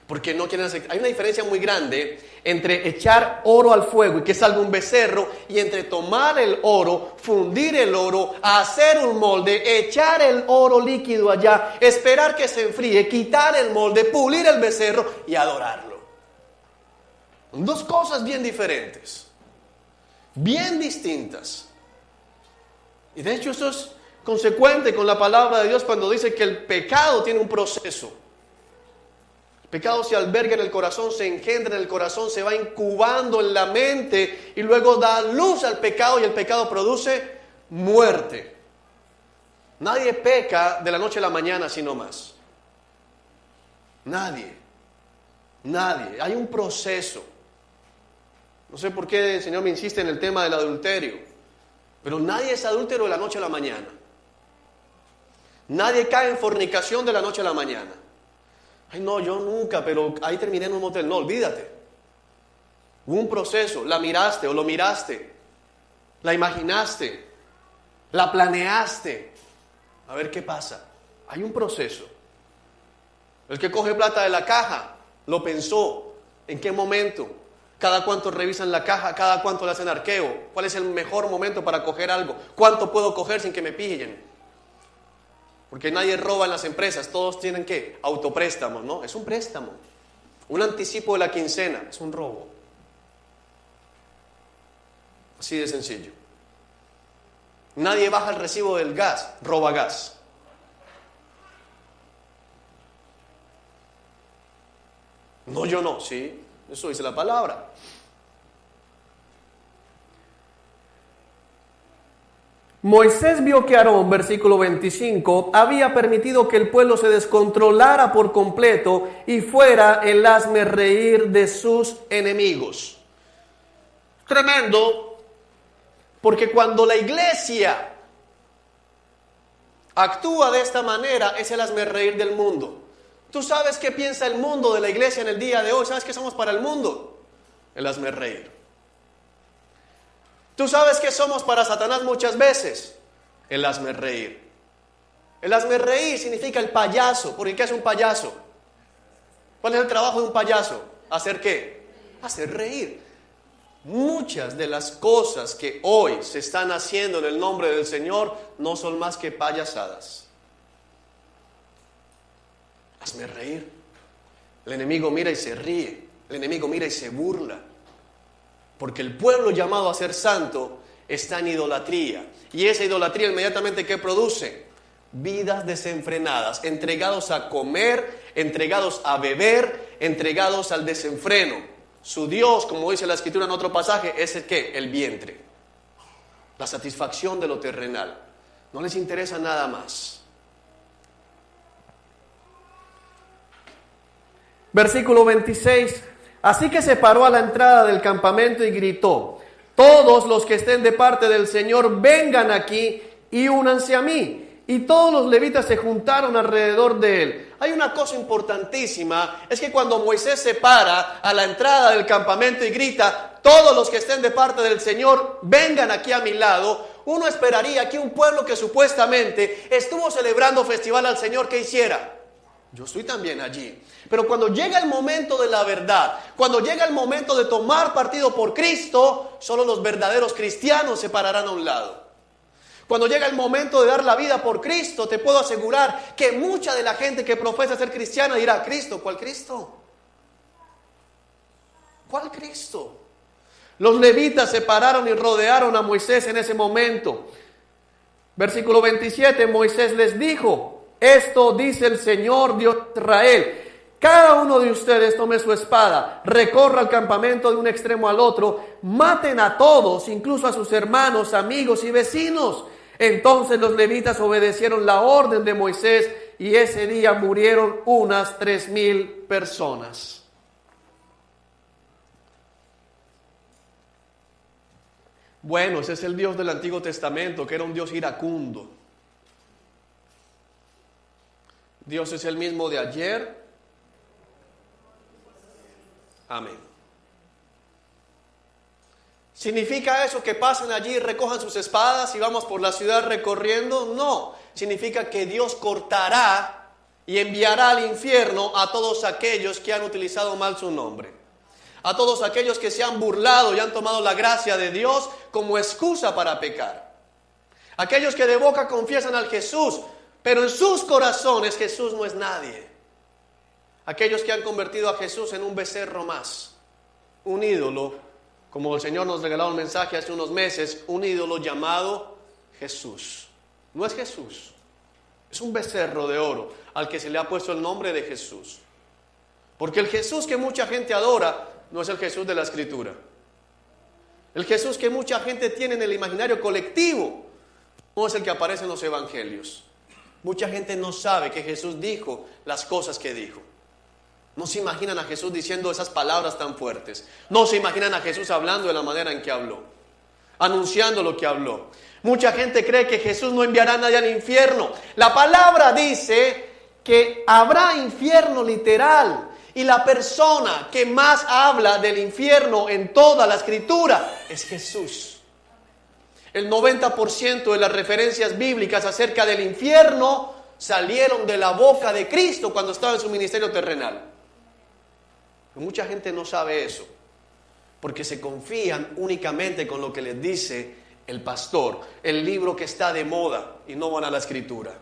Porque no quieren aceptar. Hay una diferencia muy grande entre echar oro al fuego y que salga un becerro, y entre tomar el oro, fundir el oro, hacer un molde, echar el oro líquido allá, esperar que se enfríe, quitar el molde, pulir el becerro y adorarlo. Dos cosas bien diferentes, bien distintas. Y de hecho eso es consecuente con la palabra de Dios cuando dice que el pecado tiene un proceso. El pecado se alberga en el corazón, se engendra en el corazón, se va incubando en la mente y luego da luz al pecado, y el pecado produce muerte. Nadie peca de la noche a la mañana así nomás. Nadie. Hay un proceso. No sé por qué el Señor me insiste en el tema del adulterio, pero nadie es adúltero de la noche a la mañana. Nadie cae en fornicación de la noche a la mañana. Ay, no, yo nunca, pero ahí terminé en un motel. No, olvídate. Hubo un proceso. La miraste o lo miraste. La imaginaste. La planeaste. A ver qué pasa. Hay un proceso. El que coge plata de la caja, lo pensó. ¿En qué momento? ¿Cada cuánto revisan la caja? ¿Cada cuánto le hacen arqueo? ¿Cuál es el mejor momento para coger algo? ¿Cuánto puedo coger sin que me pillen? Porque nadie roba en las empresas, todos tienen ¿qué? Autopréstamos, ¿no? Es un préstamo. Un anticipo de la quincena, es un robo. Así de sencillo. Nadie baja el recibo del gas, roba gas. No, yo no, sí, eso dice la palabra. Moisés vio que Aarón, versículo 25, había permitido que el pueblo se descontrolara por completo y fuera el hazmerreír de sus enemigos. Tremendo, porque cuando la iglesia actúa de esta manera, es el hazmerreír del mundo. ¿Tú sabes qué piensa el mundo de la iglesia en el día de hoy? ¿Sabes qué somos para el mundo? El hazmerreír. ¿Tú sabes qué somos para Satanás muchas veces? El hazmerreír. El hazmerreír significa el payaso. ¿Por qué es un payaso? ¿Cuál es el trabajo de un payaso? ¿Hacer qué? Hacer reír. Muchas de las cosas que hoy se están haciendo en el nombre del Señor no son más que payasadas. Hazme reír. El enemigo mira y se ríe. El enemigo mira y se burla. Porque el pueblo llamado a ser santo está en idolatría. Y esa idolatría inmediatamente ¿qué produce? Vidas desenfrenadas, entregados a comer, entregados a beber, entregados al desenfreno. Su Dios, como dice la Escritura en otro pasaje, es el ¿qué? El vientre. La satisfacción de lo terrenal. No les interesa nada más. Versículo 26. Así que se paró a la entrada del campamento y gritó: todos los que estén de parte del Señor, vengan aquí y únanse a mí. Y todos los levitas se juntaron alrededor de él. Hay una cosa importantísima, es que cuando Moisés se para a la entrada del campamento y grita: todos los que estén de parte del Señor, vengan aquí a mi lado, uno esperaría que un pueblo que supuestamente estuvo celebrando festival al Señor, ¿qué hiciera? Yo estoy también allí. Pero cuando llega el momento de la verdad, cuando llega el momento de tomar partido por Cristo, solo los verdaderos cristianos se pararán a un lado. Cuando llega el momento de dar la vida por Cristo, te puedo asegurar que mucha de la gente que profesa ser cristiana dirá: Cristo, ¿cuál Cristo? ¿Cuál Cristo? Los levitas se pararon y rodearon a Moisés en ese momento. Versículo 27, Moisés les dijo: esto dice el Señor Dios de Israel: cada uno de ustedes tome su espada, recorra el campamento de un extremo al otro, maten a todos, incluso a sus hermanos, amigos y vecinos. Entonces los levitas obedecieron la orden de Moisés y ese día murieron unas 3,000 personas. Bueno, ese es el Dios del Antiguo Testamento, que era un Dios iracundo. Dios es el mismo de ayer. Amén. ¿Significa eso que pasen allí y recojan sus espadas y vamos por la ciudad recorriendo? No. Significa que Dios cortará y enviará al infierno a todos aquellos que han utilizado mal su nombre. A todos aquellos que se han burlado y han tomado la gracia de Dios como excusa para pecar. Aquellos que de boca confiesan al Jesús, pero en sus corazones Jesús no es nadie. Aquellos que han convertido a Jesús en un becerro más, un ídolo, como el Señor nos regaló un mensaje hace unos meses, un ídolo llamado Jesús. No es Jesús, es un becerro de oro al que se le ha puesto el nombre de Jesús. Porque el Jesús que mucha gente adora no es el Jesús de la Escritura. El Jesús que mucha gente tiene en el imaginario colectivo no es el que aparece en los evangelios. Mucha gente no sabe que Jesús dijo las cosas que dijo. No se imaginan a Jesús diciendo esas palabras tan fuertes. No se imaginan a Jesús hablando de la manera en que habló, anunciando lo que habló. Mucha gente cree que Jesús no enviará a nadie al infierno. La palabra dice que habrá infierno literal. Y la persona que más habla del infierno en toda la Escritura es Jesús. El 90% de las referencias bíblicas acerca del infierno salieron de la boca de Cristo cuando estaba en su ministerio terrenal. Pero mucha gente no sabe eso, porque se confían únicamente con lo que les dice el pastor, el libro que está de moda, y no van a la Escritura.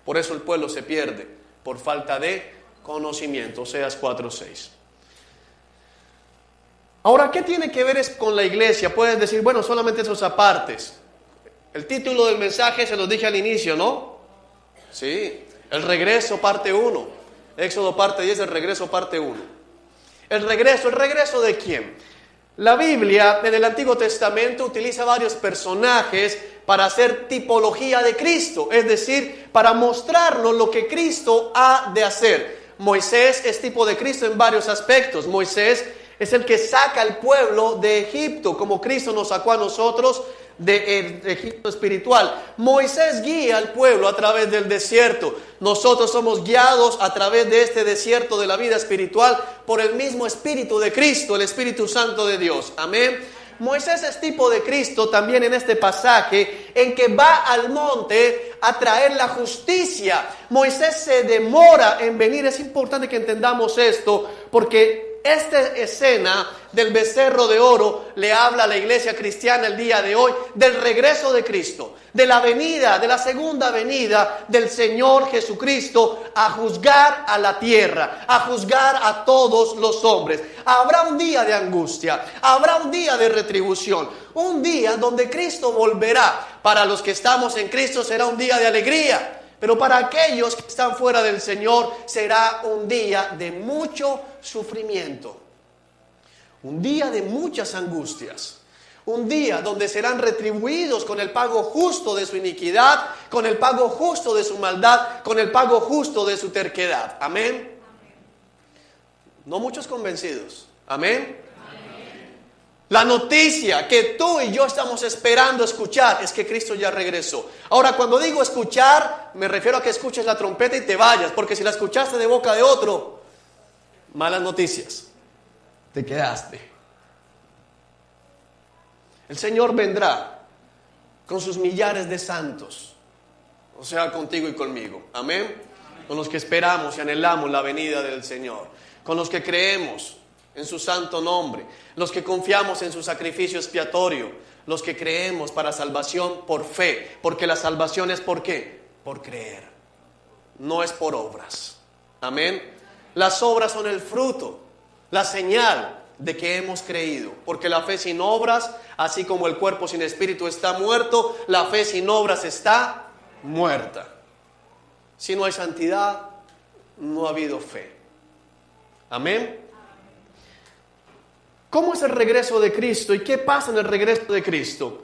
Por eso el pueblo se pierde, por falta de conocimiento. Oseas 4:6. Ahora, ¿qué tiene que ver con la iglesia? Puedes decir, bueno, solamente esos apartes. El título del mensaje se los dije al inicio, ¿no? Sí, el regreso parte 1. Éxodo parte 10, el regreso parte 1. ¿El regreso de quién? La Biblia en el Antiguo Testamento utiliza varios personajes para hacer tipología de Cristo, es decir, para mostrarnos lo que Cristo ha de hacer. Moisés es tipo de Cristo en varios aspectos. Moisés es el que saca al pueblo de Egipto, como Cristo nos sacó a nosotros del Egipto espiritual. Moisés guía al pueblo a través del desierto. Nosotros somos guiados a través de este desierto de la vida espiritual por el mismo Espíritu de Cristo, el Espíritu Santo de Dios. Amén. Moisés es tipo de Cristo también en este pasaje en que va al monte a traer la justicia. Moisés se demora en venir. Es importante que entendamos esto porque esta escena del becerro de oro le habla a la iglesia cristiana el día de hoy del regreso de Cristo, de la venida, de la segunda venida del Señor Jesucristo a juzgar a la tierra, a juzgar a todos los hombres. Habrá un día de angustia, habrá un día de retribución, un día donde Cristo volverá. Para los que estamos en Cristo será un día de alegría. Pero para aquellos que están fuera del Señor será un día de mucho sufrimiento, un día de muchas angustias, un día donde serán retribuidos con el pago justo de su iniquidad, con el pago justo de su maldad, con el pago justo de su terquedad. Amén. No muchos convencidos. Amén. La noticia que tú y yo estamos esperando escuchar es que Cristo ya regresó. Ahora, cuando digo escuchar, me refiero a que escuches la trompeta y te vayas, porque si la escuchaste de boca de otro, malas noticias, te quedaste. El Señor vendrá con sus millares de santos, o sea, contigo y conmigo. Amén. Con los que esperamos y anhelamos la venida del Señor, con los que creemos en su santo nombre, los que confiamos en su sacrificio expiatorio, los que creemos para salvación por fe, porque la salvación es ¿por qué? Por creer, no es por obras. Amén. Las obras son el fruto, la señal de que hemos creído, porque la fe sin obras, así como el cuerpo sin espíritu está muerto, la fe sin obras está muerta. Si no hay santidad, no ha habido fe. Amén. ¿Cómo es el regreso de Cristo y qué pasa en el regreso de Cristo?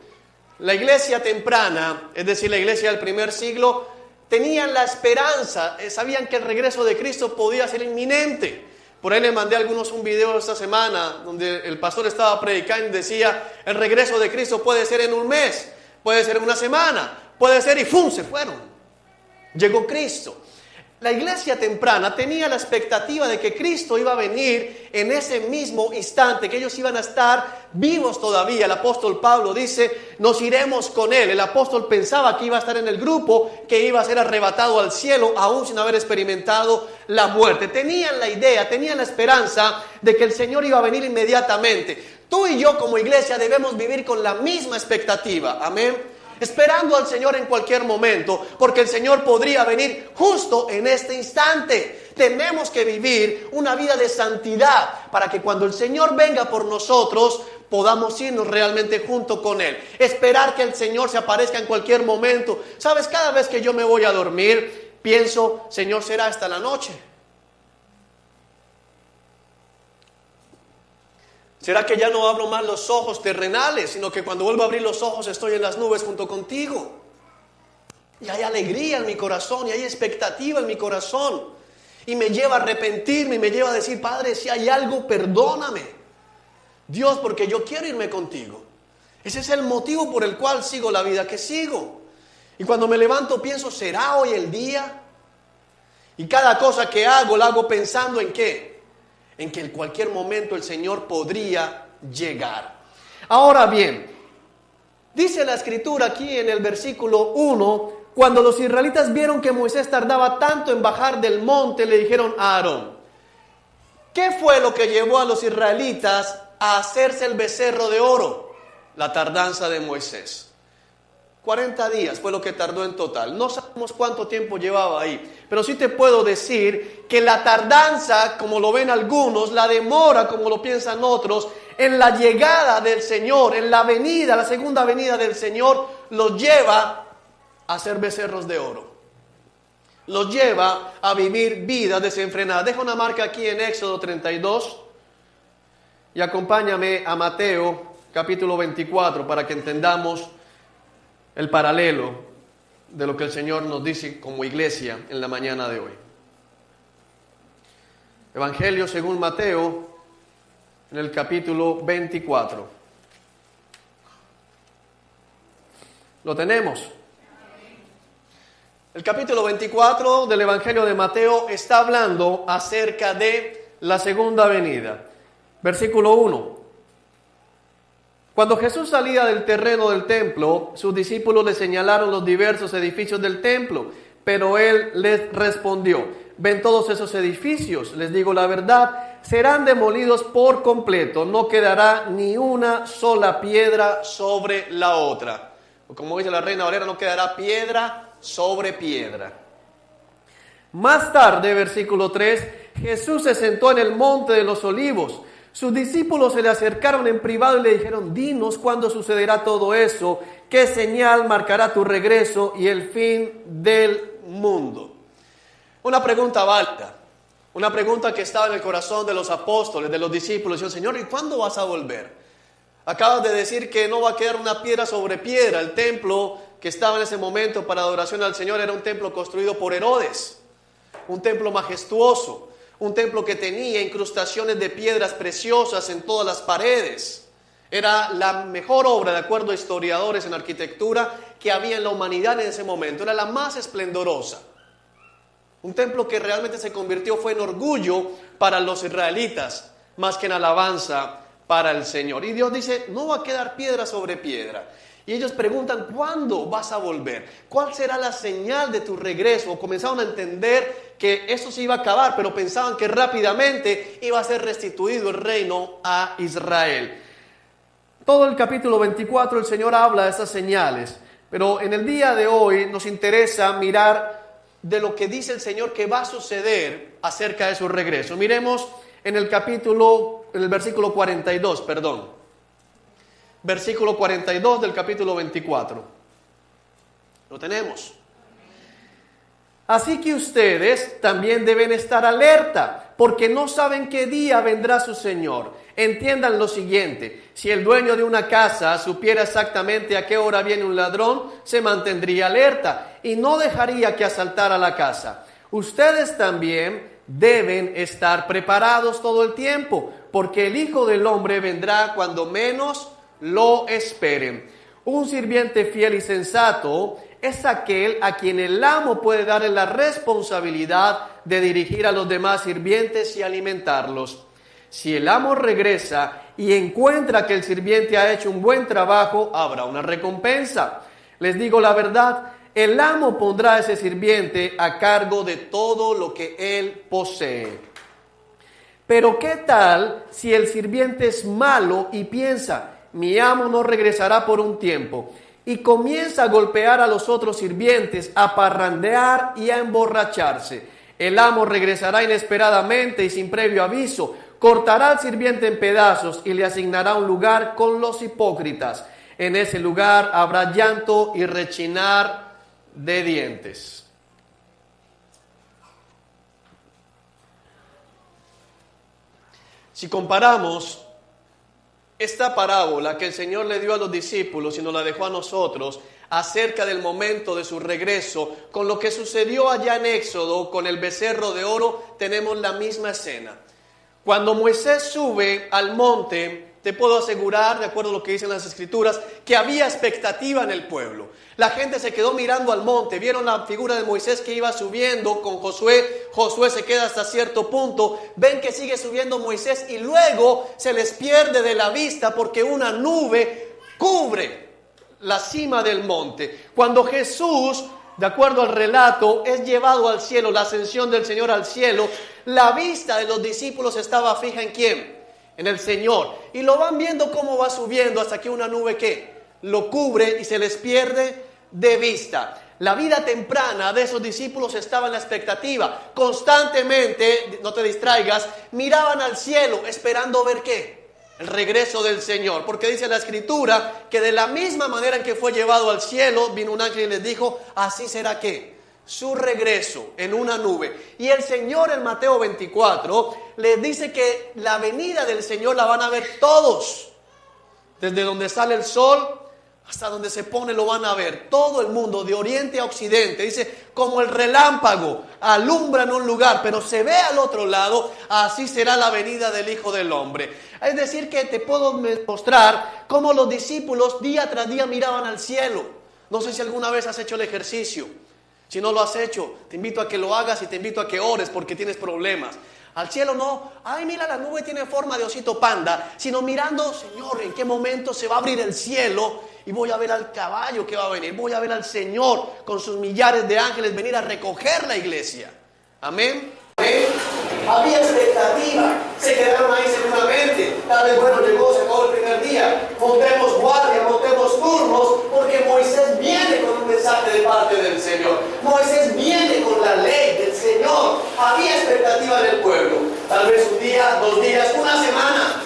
La iglesia temprana, es decir, la iglesia del primer siglo, tenían la esperanza, sabían que el regreso de Cristo podía ser inminente. Por ahí le mandé a algunos un video esta semana donde el pastor estaba predicando y decía, el regreso de Cristo puede ser en un mes, puede ser en una semana, puede ser y ¡fum! Se fueron. Llegó Cristo. La iglesia temprana tenía la expectativa de que Cristo iba a venir en ese mismo instante, que ellos iban a estar vivos todavía. El apóstol Pablo dice, nos iremos con él. El apóstol pensaba que iba a estar en el grupo, que iba a ser arrebatado al cielo, aún sin haber experimentado la muerte. Tenían la idea, tenían la esperanza de que el Señor iba a venir inmediatamente. Tú y yo como iglesia debemos vivir con la misma expectativa. Amén. Esperando al Señor en cualquier momento, porque el Señor podría venir justo en este instante. Tenemos que vivir una vida de santidad para que cuando el Señor venga por nosotros podamos irnos realmente junto con Él. Esperar que el Señor se aparezca en cualquier momento. Sabes, cada vez que yo me voy a dormir, pienso, Señor, será hasta la noche. ¿Será que ya no abro más los ojos terrenales, sino que cuando vuelvo a abrir los ojos estoy en las nubes junto contigo? Y hay alegría en mi corazón, y hay expectativa en mi corazón. Y me lleva a arrepentirme, y me lleva a decir, Padre, si hay algo, perdóname. Dios, porque yo quiero irme contigo. Ese es el motivo por el cual sigo la vida que sigo. Y cuando me levanto pienso, ¿será hoy el día? Y cada cosa que hago, la hago pensando ¿en qué? En que en cualquier momento el Señor podría llegar. Ahora bien, dice la Escritura aquí en el versículo 1, cuando los israelitas vieron que Moisés tardaba tanto en bajar del monte, le dijeron a Aarón, ¿qué fue lo que llevó a los israelitas a hacerse el becerro de oro? La tardanza de Moisés. 40 días fue lo que tardó en total. No sabemos cuánto tiempo llevaba ahí, pero sí te puedo decir que la tardanza, como lo ven algunos, la demora, como lo piensan otros, en la llegada del Señor, en la venida, la segunda venida del Señor, los lleva a ser becerros de oro. Los lleva a vivir vidas desenfrenadas. Deja una marca aquí en Éxodo 32 y acompáñame a Mateo capítulo 24 para que entendamos el paralelo de lo que el Señor nos dice como iglesia en la mañana de hoy. Evangelio según Mateo, en el capítulo 24. ¿Lo tenemos? El capítulo 24 del Evangelio de Mateo está hablando acerca de la segunda venida. Versículo 1. Cuando Jesús salía del terreno del templo, sus discípulos le señalaron los diversos edificios del templo, pero él les respondió: ¿ven todos esos edificios? Les digo la verdad, serán demolidos por completo, no quedará ni una sola piedra sobre la otra. O como dice la Reina Valera, no quedará piedra sobre piedra. Más tarde, versículo 3, Jesús se sentó en el monte de los olivos. Sus discípulos se le acercaron en privado y le dijeron: dinos cuándo sucederá todo eso, qué señal marcará tu regreso y el fin del mundo. Una pregunta válida, una pregunta que estaba en el corazón de los apóstoles, de los discípulos. Dijeron: Señor, ¿y cuándo vas a volver? Acabas de decir que no va a quedar una piedra sobre piedra. El templo que estaba en ese momento para adoración al Señor era un templo construido por Herodes, un templo majestuoso, un templo que tenía incrustaciones de piedras preciosas en todas las paredes. Era la mejor obra, de acuerdo a historiadores en arquitectura, que había en la humanidad en ese momento. Era la más esplendorosa. Un templo que realmente se convirtió, fue en orgullo para los israelitas, más que en alabanza para el Señor. Y Dios dice: no va a quedar piedra sobre piedra. Y ellos preguntan: ¿cuándo vas a volver? ¿Cuál será la señal de tu regreso? O comenzaron a entender que eso se iba a acabar, pero pensaban que rápidamente iba a ser restituido el reino a Israel. Todo el capítulo 24 el Señor habla de esas señales, pero en el día de hoy nos interesa mirar de lo que dice el Señor que va a suceder acerca de su regreso. Miremos en el versículo 42, Versículo 42 del capítulo 24. Lo tenemos. Así que ustedes también deben estar alerta, porque no saben qué día vendrá su Señor. Entiendan lo siguiente: si el dueño de una casa supiera exactamente a qué hora viene un ladrón, se mantendría alerta y no dejaría que asaltara la casa. Ustedes también deben estar preparados todo el tiempo, porque el Hijo del Hombre vendrá cuando menos lo esperen. Un sirviente fiel y sensato es aquel a quien el amo puede darle la responsabilidad de dirigir a los demás sirvientes y alimentarlos. Si el amo regresa y encuentra que el sirviente ha hecho un buen trabajo, habrá una recompensa. Les digo la verdad, el amo pondrá a ese sirviente a cargo de todo lo que él posee. Pero ¿qué tal si el sirviente es malo y piensa: mi amo no regresará por un tiempo? Y comienza a golpear a los otros sirvientes, a parrandear y a emborracharse. El amo regresará inesperadamente y sin previo aviso, cortará al sirviente en pedazos y le asignará un lugar con los hipócritas. En ese lugar habrá llanto y rechinar de dientes. Si comparamos esta parábola que el Señor le dio a los discípulos y nos la dejó a nosotros acerca del momento de su regreso, con lo que sucedió allá en Éxodo con el becerro de oro, tenemos la misma escena. Cuando Moisés sube al monte, te puedo asegurar, de acuerdo a lo que dicen las Escrituras, que había expectativa en el pueblo. La gente se quedó mirando al monte, vieron la figura de Moisés que iba subiendo con Josué. Josué se queda hasta cierto punto, ven que sigue subiendo Moisés y luego se les pierde de la vista porque una nube cubre la cima del monte. Cuando Jesús, de acuerdo al relato, es llevado al cielo, la ascensión del Señor al cielo, la vista de los discípulos estaba fija ¿en quién? En el Señor. Y lo van viendo cómo va subiendo hasta que una nube ¿qué? Lo cubre y se les pierde de vista. La vida temprana de esos discípulos estaba en la expectativa. Constantemente, no te distraigas, miraban al cielo esperando ver ¿qué? El regreso del Señor. Porque dice la Escritura que de la misma manera en que fue llevado al cielo, vino un ángel y les dijo: así será ¿qué? Su regreso en una nube. Y el Señor en Mateo 24 les dice que la venida del Señor la van a ver todos. Desde donde sale el sol hasta donde se pone lo van a ver. Todo el mundo, de oriente a occidente. Dice, como el relámpago alumbra en un lugar, pero se ve al otro lado, así será la venida del Hijo del Hombre. Es decir que te puedo mostrar cómo los discípulos día tras día miraban al cielo. No sé si alguna vez has hecho el ejercicio. Si no lo has hecho, te invito a que lo hagas y te invito a que ores porque tienes problemas. Al cielo no, ay mira la nube tiene forma de osito panda, sino mirando, Señor, en qué momento se va a abrir el cielo y voy a ver al caballo que va a venir, voy a ver al Señor con sus millares de ángeles venir a recoger la iglesia. Amén. Amén. Había expectativa, se quedaron ahí seguramente. Tal vez, bueno, llegó, se acabó el primer día. Montemos guardia, montemos turnos, porque Moisés viene con un mensaje de parte del Señor. Moisés viene con la ley del Señor. Había expectativa en el pueblo. Tal vez un día, 2 días, una semana.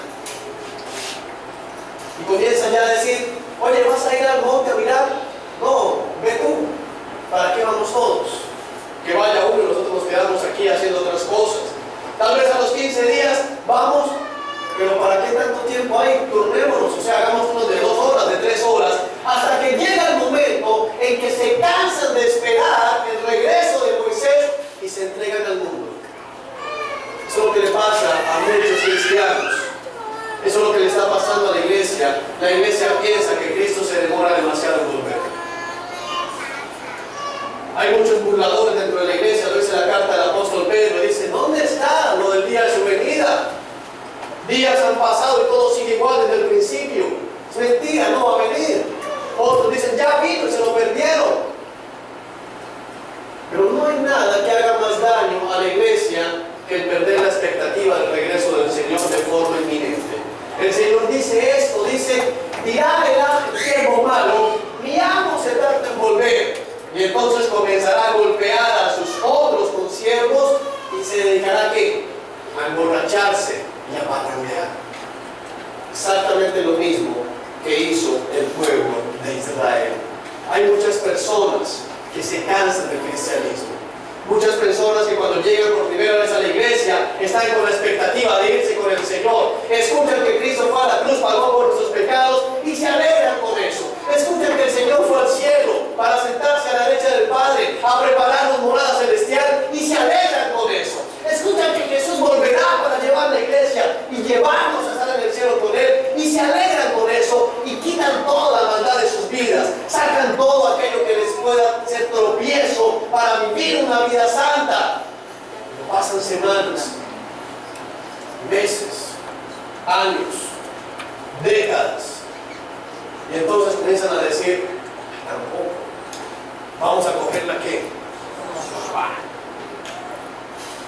Y comienza ya a decir, oye, ¿vas a ir al monte a mirar? No, ve tú. ¿Para qué vamos todos? Que vaya uno y nosotros nos quedamos aquí haciendo otras cosas. Tal vez a los 15 días vamos, pero ¿para qué tanto tiempo hay? Turnémonos, o sea, hagamos unos de 2 horas, de 3 horas, hasta que llega el momento en que se cansan de esperar el regreso de Moisés y se entregan al mundo. Eso es lo que le pasa a muchos cristianos. Eso es lo que le está pasando a la iglesia. La iglesia piensa que Cristo se demora demasiado en volver. Hay muchos burladores dentro de la iglesia, lo dice la carta del apóstol Pedro, dice, ¿dónde está lo del día de su venida? Días han pasado y todo sigue igual desde el principio. Es mentira, no va a venir. Otros dicen, ya vino y se lo perdieron. Pero no hay nada que haga más daño a la iglesia que el perder la expectativa del regreso del Señor de forma inminente. El Señor dice esto, dice, dirá el ángel siervo malo, mi amo se tarda en volver. Y entonces comenzará a golpear a sus otros consiervos y se dedicará ¿a qué? A emborracharse y a parrandear. Exactamente lo mismo que hizo el pueblo de Israel. Hay muchas personas que se cansan del cristianismo. Muchas personas que cuando llegan por primera vez a la iglesia están con la expectativa de irse con el Señor. Escuchan que Cristo fue a la cruz, pagó por nuestros pecados y se alegran con eso. Escuchan que el Señor fue al cielo para sentarse a la derecha del Padre, a prepararnos morada celestial y se alegran con eso. Escuchan que Jesús volverá para llevar la iglesia y llevarnos a estar en el cielo con Él y se alegran con eso y quitan toda la maldad de sus vidas, sacan todo aquello que les pueda ser tropiezo para vivir una vida santa. Pasan semanas, meses, años, décadas y entonces comienzan a decir, tampoco, vamos a cogerla ¿qué?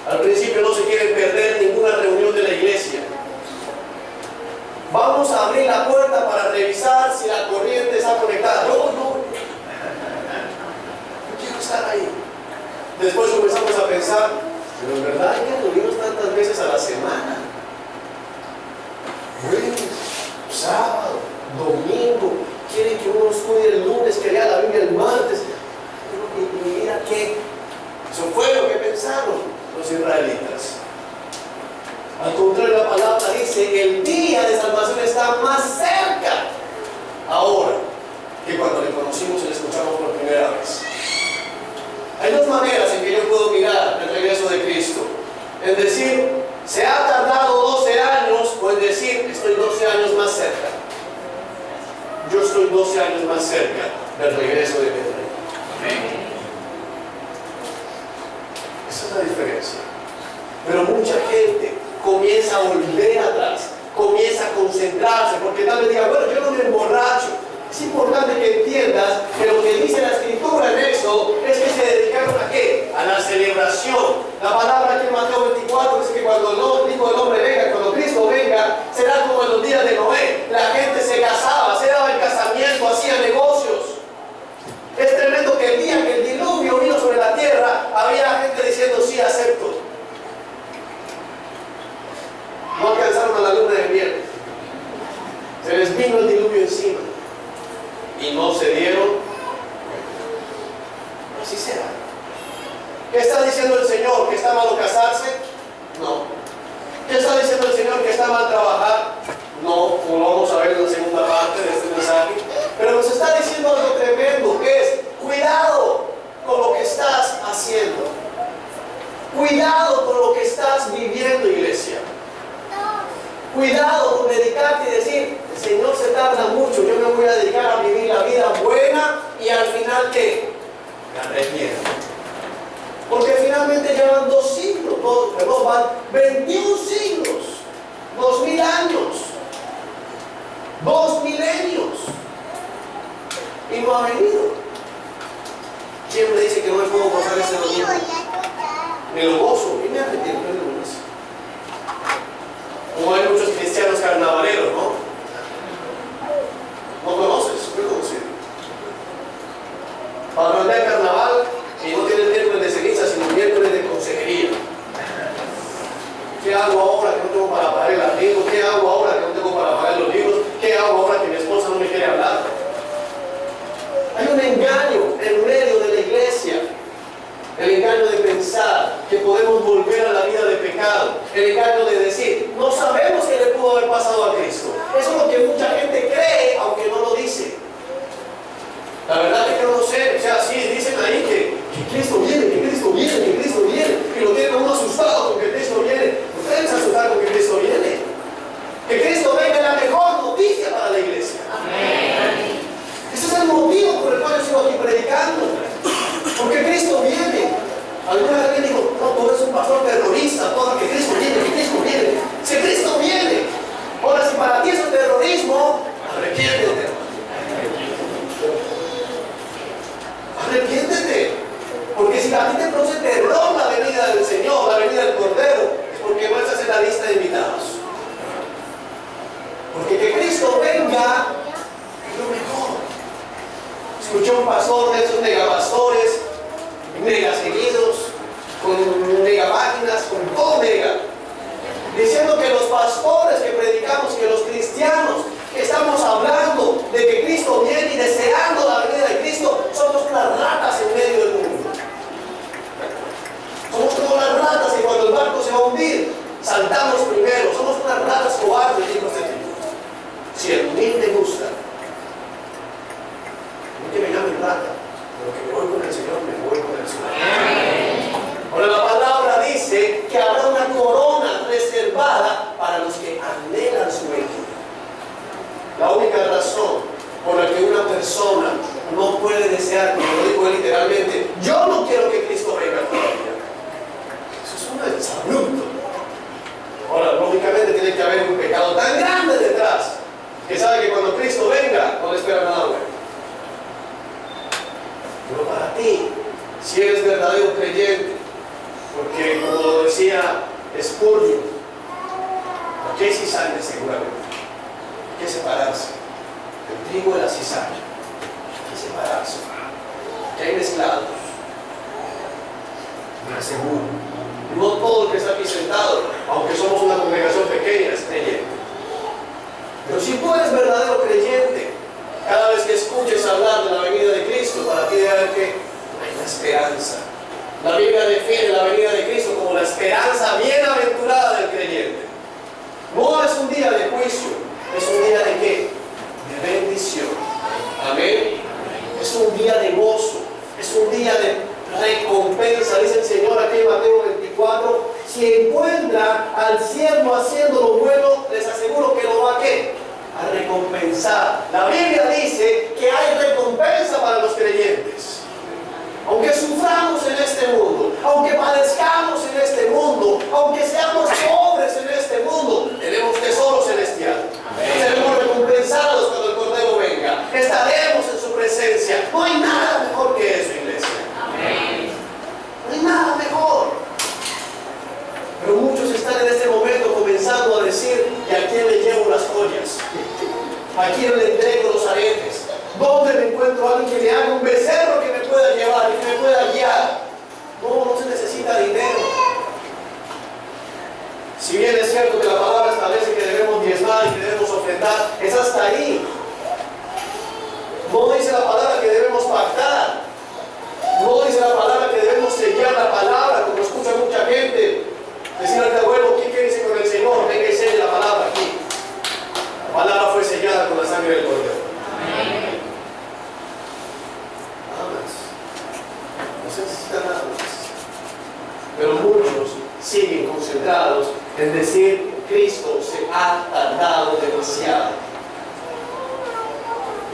Al principio no se quieren perder ninguna reunión de la iglesia. Vamos a abrir la puerta para revisar si la corriente está conectada. No quiero estar ahí. Después comenzamos a pensar, pero en verdad hay que reunirnos tantas veces a la semana. Lunes, sábado, domingo. Quieren que uno estudie el lunes, que lea la Biblia el martes. Y mira que eso fue lo que pensaron los israelitas. Al contrario, la palabra dice, el día de salvación está más cerca ahora que cuando le conocimos y le escuchamos por primera vez. Hay 2 maneras en que yo puedo mirar el regreso de Cristo. En decir, se ha tardado 12 años, o en decir, estoy 12 años más cerca. Yo estoy 12 años más cerca del regreso de mi Rey. Amén. Esa es la diferencia. Pero mucha gente comienza a volver atrás, comienza a concentrarse, porque tal vez diga, bueno, yo no me emborracho. Es importante que entiendas que lo que dice la Escritura en eso es que se dedicaron ¿a qué? A la celebración. La palabra aquí en Mateo 24 dice que cuando el Hijo del Hombre venga, cuando Cristo venga, será como en los días de Noé. La gente se casaba, se daba el casamiento, hacía negocios. Es tremendo que el día que el diluvio vino sobre la tierra, había gente diciendo, sí, acepto. No alcanzaron a la luna de miel. Se les vino el diluvio encima. Y no se dieron. Así será. ¿Qué está diciendo el Señor? ¿Que está malo casarse? No. ¿Qué está diciendo el Señor? ¿Que está mal trabajar? No, como lo vamos a ver en la segunda parte de este mensaje. Pero nos está diciendo algo tremendo, que es, cuidado con lo que estás haciendo. Cuidado con lo que estás viviendo, iglesia. Cuidado con dedicarte y decir, el Señor se tarda mucho, yo me voy a dedicar a vivir la vida buena y al final ¿qué? Me arrepiento. Porque finalmente llevan 2 siglos, van 21 siglos, 2000 años, 2 milenios, y no ha venido. ¿Quién me dice que no me puedo gozar ese domingo? Me lo gozo y me arrepiento de lunes. Como hay muchos cristianos carnavaleros, ¿no? ¿No conoces? Yo conocí. Para andar carnaval y no tiene el miércoles de ceniza, sino el miércoles de consejería. ¿Qué hago ahora que no tengo para pagar el arriendo? ¿Qué hago ahora que no tengo para pagar los libros? ¿Qué hago ahora que mi esposa no me quiere hablar? Hay un engaño en medio de la iglesia. El engaño de pensar que podemos volver a la vida de pecado. El engaño de decir, no sabemos qué le pudo haber pasado a Cristo. Eso es lo que mucha gente cree, aunque no lo dice. La verdad es que no lo sé. O sea, sí, dicen ahí que Cristo viene, que Cristo viene, que Cristo viene. Y lo tienen a uno asustado con que Cristo viene. No deben asustar con que Cristo viene. Que Cristo venga es la mejor noticia para la iglesia. Amén. Ese es el motivo por el cual yo sigo aquí predicando. Porque Cristo viene. Alguna vez me dijo, no, tú eres un pastor terrorista, todo que Cristo viene, que Cristo viene. Si Cristo viene. Ahora, si para ti es un terrorismo, arrepiéntete. Arrepiéntete. Porque si a ti te produce terror la venida del Señor, la venida del Cordero, es porque no estás en la lista de invitados. Porque que Cristo venga es lo mejor. Escuché un pastor de esos megapastores, mega seguidos, con mega páginas, con todo mega, diciendo que los pastores que predicamos, que los cristianos que estamos hablando de que Cristo viene y deseando la venida de Cristo, somos unas ratas en medio del mundo. Somos como las ratas que cuando el barco se va a hundir, saltamos primero. Somos unas ratas cobardes, dijo este tipo. Si el humilde gusta, no que me llamen rata, pero que me voy con el Señor, me voy con el Señor. Ahora la palabra dice que habrá una corona reservada para los que anhelan su venida. La única razón por la que una persona no puede desear, como lo dijo él literalmente, yo no quiero que Cristo venga todavía. Eso es un exabrupto. Ahora, lógicamente tiene que haber un pecado tan grande detrás que sabe que cuando Cristo venga no le espera nada bueno. Pero para ti, si eres verdadero creyente, porque como lo decía Spurgeon, aquí hay cizaña seguramente, hay que separarse. El trigo de la cizaña, hay que separarse. Que hay mezclados. Me aseguro. No todo el que está aquí sentado, aunque somos una congregación pequeña, es creyente. Pero si tú eres verdadero creyente, cada vez que escuches hablar de la venida de Cristo, para ti debe haber que hay una esperanza. La Biblia define la venida de Cristo como la esperanza bienaventurada del creyente. No es un día de juicio, es un día de ¿qué? De bendición. Amén. Es un día de gozo, es un día de recompensa. Dice el Señor aquí en Mateo 24, si encuentra al siervo haciendo lo bueno, les aseguro que lo va a ¿qué? A recompensar. La Biblia dice que hay recompensa para los creyentes. Aunque suframos en este mundo, aunque padezcamos en este mundo, aunque seamos pobres en este mundo, tenemos tesoro celestial. Seremos recompensados cuando el Cordero venga. Estaremos en su presencia. No hay nada mejor que eso, iglesia. No hay nada mejor. Pero muchos están en este momento comenzando a decir: ¿y a quién le llevo las joyas? ¿A quién le entrego los aretes? ¿Dónde me encuentro a alguien que me haga un becerro que me pueda llevar y que me pueda guiar? No se necesita dinero. Si bien es cierto que la palabra establece que debemos diezmar y que debemos ofrendar, es hasta ahí. No dice la palabra que debemos pactar. No dice la palabra que debemos sellar la palabra, como escucha mucha gente. Decir al abuelo, ¿quién quiere irse con el Señor? Venga y selle la palabra aquí. La palabra fue sellada con la sangre del Cordero. No se necesita nada más. Pero muchos siguen concentrados en decir: Cristo se ha tardado demasiado.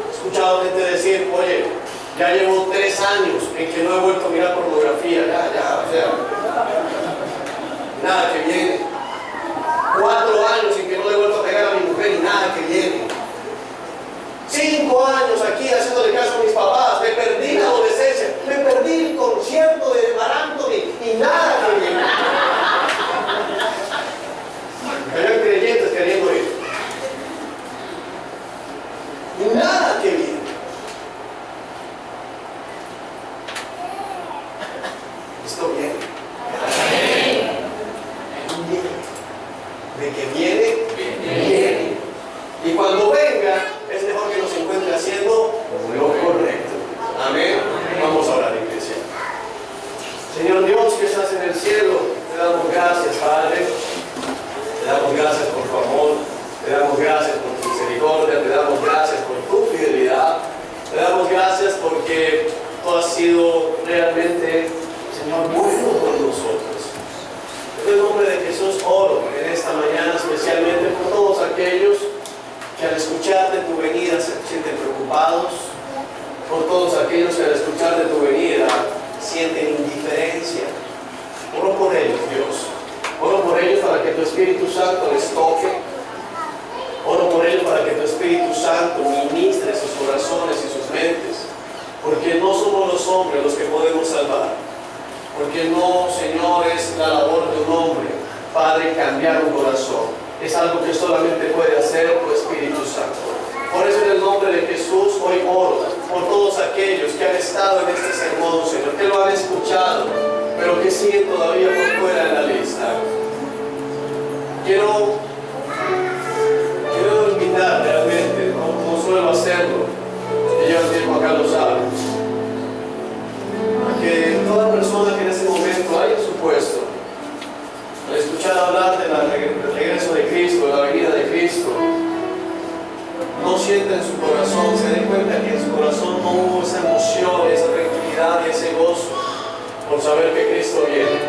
He escuchado gente decir: oye, Ya llevo 3 años en que no he vuelto a mirar pornografía. O sea, nada que viene. 4 años en que no le he vuelto a pegar a mi mujer y nada que viene. 5 años aquí haciéndole caso a mis papás. Me perdí la adolescencia. Me perdí el concierto de Mar Anthony y nada que viene. Habían creyentes queriendo ir. Y nada que viene. Esto viene. De que viene, viene. Y cuando venga, es mejor que nos encuentre haciendo lo correcto. Amén. Vamos a orar, iglesia. Señor Dios que estás en el cielo, te damos gracias, Padre. Te damos gracias por tu amor. Te damos gracias por tu misericordia. Te damos gracias por tu fidelidad. Te damos gracias porque tú has sido realmente, Señor, bueno con nosotros. En el nombre de Jesús oro en esta mañana, especialmente por todos aquellos que al escuchar de tu venida se sienten preocupados, por todos aquellos que al escuchar de tu venida sienten indiferencia. Oro por ellos, Dios. Oro por ellos para que tu Espíritu Santo les toque. Oro por ellos para que tu Espíritu Santo ministre sus corazones y sus mentes. Porque no somos los hombres los que podemos salvar. Porque no, Señor, es la labor de un hombre, Padre, cambiar un corazón. Es algo que solamente puede hacer tu Espíritu Santo. Por eso en el nombre de Jesús hoy oro por todos aquellos que han estado en este sermón, Señor, que lo han escuchado, pero que siguen todavía por fuera de la lista. Quiero invitar realmente, no suelo hacerlo, y yo el tiempo acá lo saben, a que toda persona que en este momento haya supuesto, al escuchar hablar del regreso de Cristo, de la venida de Cristo, no sienta en su corazón, se dé cuenta que en su corazón no hubo esa emoción, esa tranquilidad y ese gozo por saber que Cristo viene.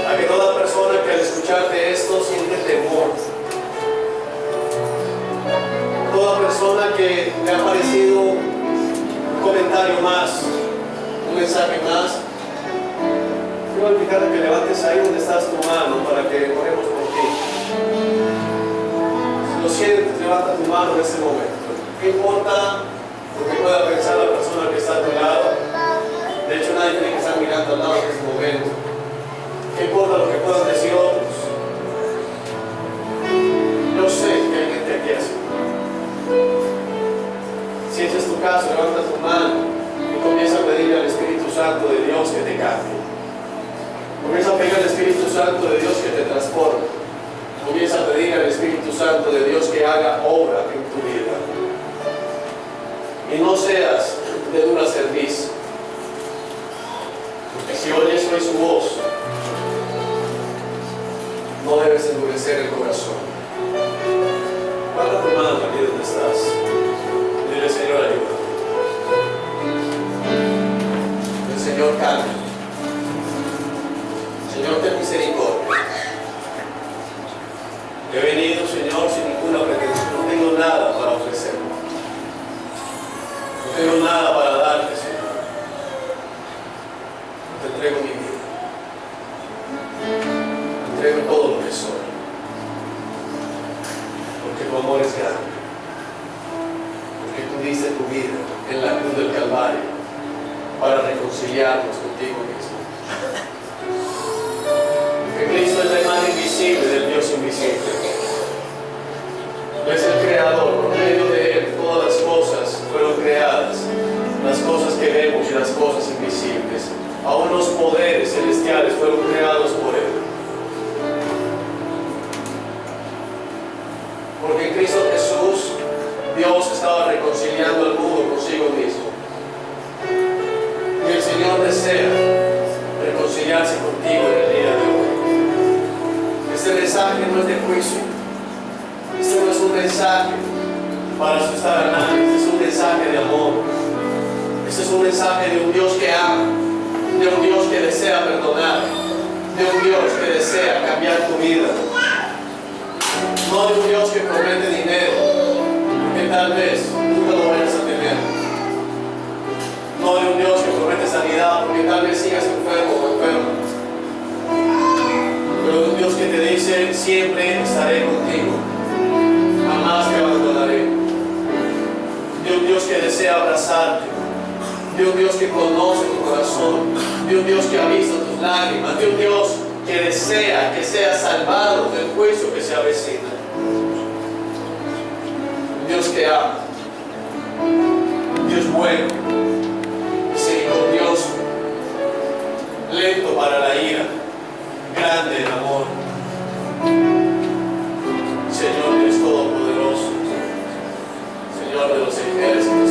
A que toda persona que al escucharte esto siente temor. Toda persona que le ha parecido un comentario más, un mensaje más, quiero invitarte a que levantes ahí donde estás tu mano para que oremos por ti. Si lo sientes, levanta tu mano en este momento. ¿Qué importa lo que pueda pensar la persona que está a tu lado? De hecho, nadie tiene que estar mirando al lado en este momento. ¿Qué importa lo que puedan decir otros? Yo sé que hay gente aquí así. Si ese es tu caso, levanta tu mano y comienza a pedirle al Espíritu Santo de Dios que te cambie. Comienza a pedir al Espíritu Santo de Dios que te transforme. Comienza a pedir al Espíritu Santo de Dios que haga obra en tu vida. Y no seas de dura cerviz. Porque si oyes hoy su voz, no debes endurecer el corazón. Guarda tu mano aquí donde estás. Dile, Señor, ayúdame. El Señor cambia. Señor, ten misericordia. He venido, Señor, sin ninguna pretensión. No tengo nada para ofrecer. No tengo nada para darte, Señor. Te entrego mi vida. Te entrego todo lo que soy. Porque tu amor es grande. Porque tú diste tu vida en la cruz del Calvario para reconciliarnos contigo mismo. Que Cristo es la imagen visible del Dios invisible. Es el Creador, por medio de Él todas las cosas fueron creadas, las cosas que vemos y las cosas invisibles. Aún los poderes celestiales fueron creados por Él. Porque en Cristo Jesús Dios estaba reconciliando al mundo consigo mismo. Y el Señor desea reconciliarse contigo en el día de hoy. Este mensaje no es de juicio. Este no es un mensaje para asustar a nadie. Este es un mensaje de amor. Este es un mensaje de un Dios que ama, de un Dios que desea perdonar, de un Dios que desea cambiar tu vida. No de un Dios que promete dinero, porque tal vez nunca lo vayas a tener. No de un Dios que promete sanidad porque tal vez sigas enfermo o enfermo, pero de un Dios que te dice: siempre estaré contigo, jamás te abandonaré. De un Dios que desea abrazarte, de un Dios que conoce tu corazón, de un Dios que ha visto tus lágrimas, de un Dios que desea que seas salvado del juicio que se avecina. Un Dios que ama, un Dios bueno, misericordioso, lento para la ira, grande en amor. Señor, eres todopoderoso, Señor de los ejércitos.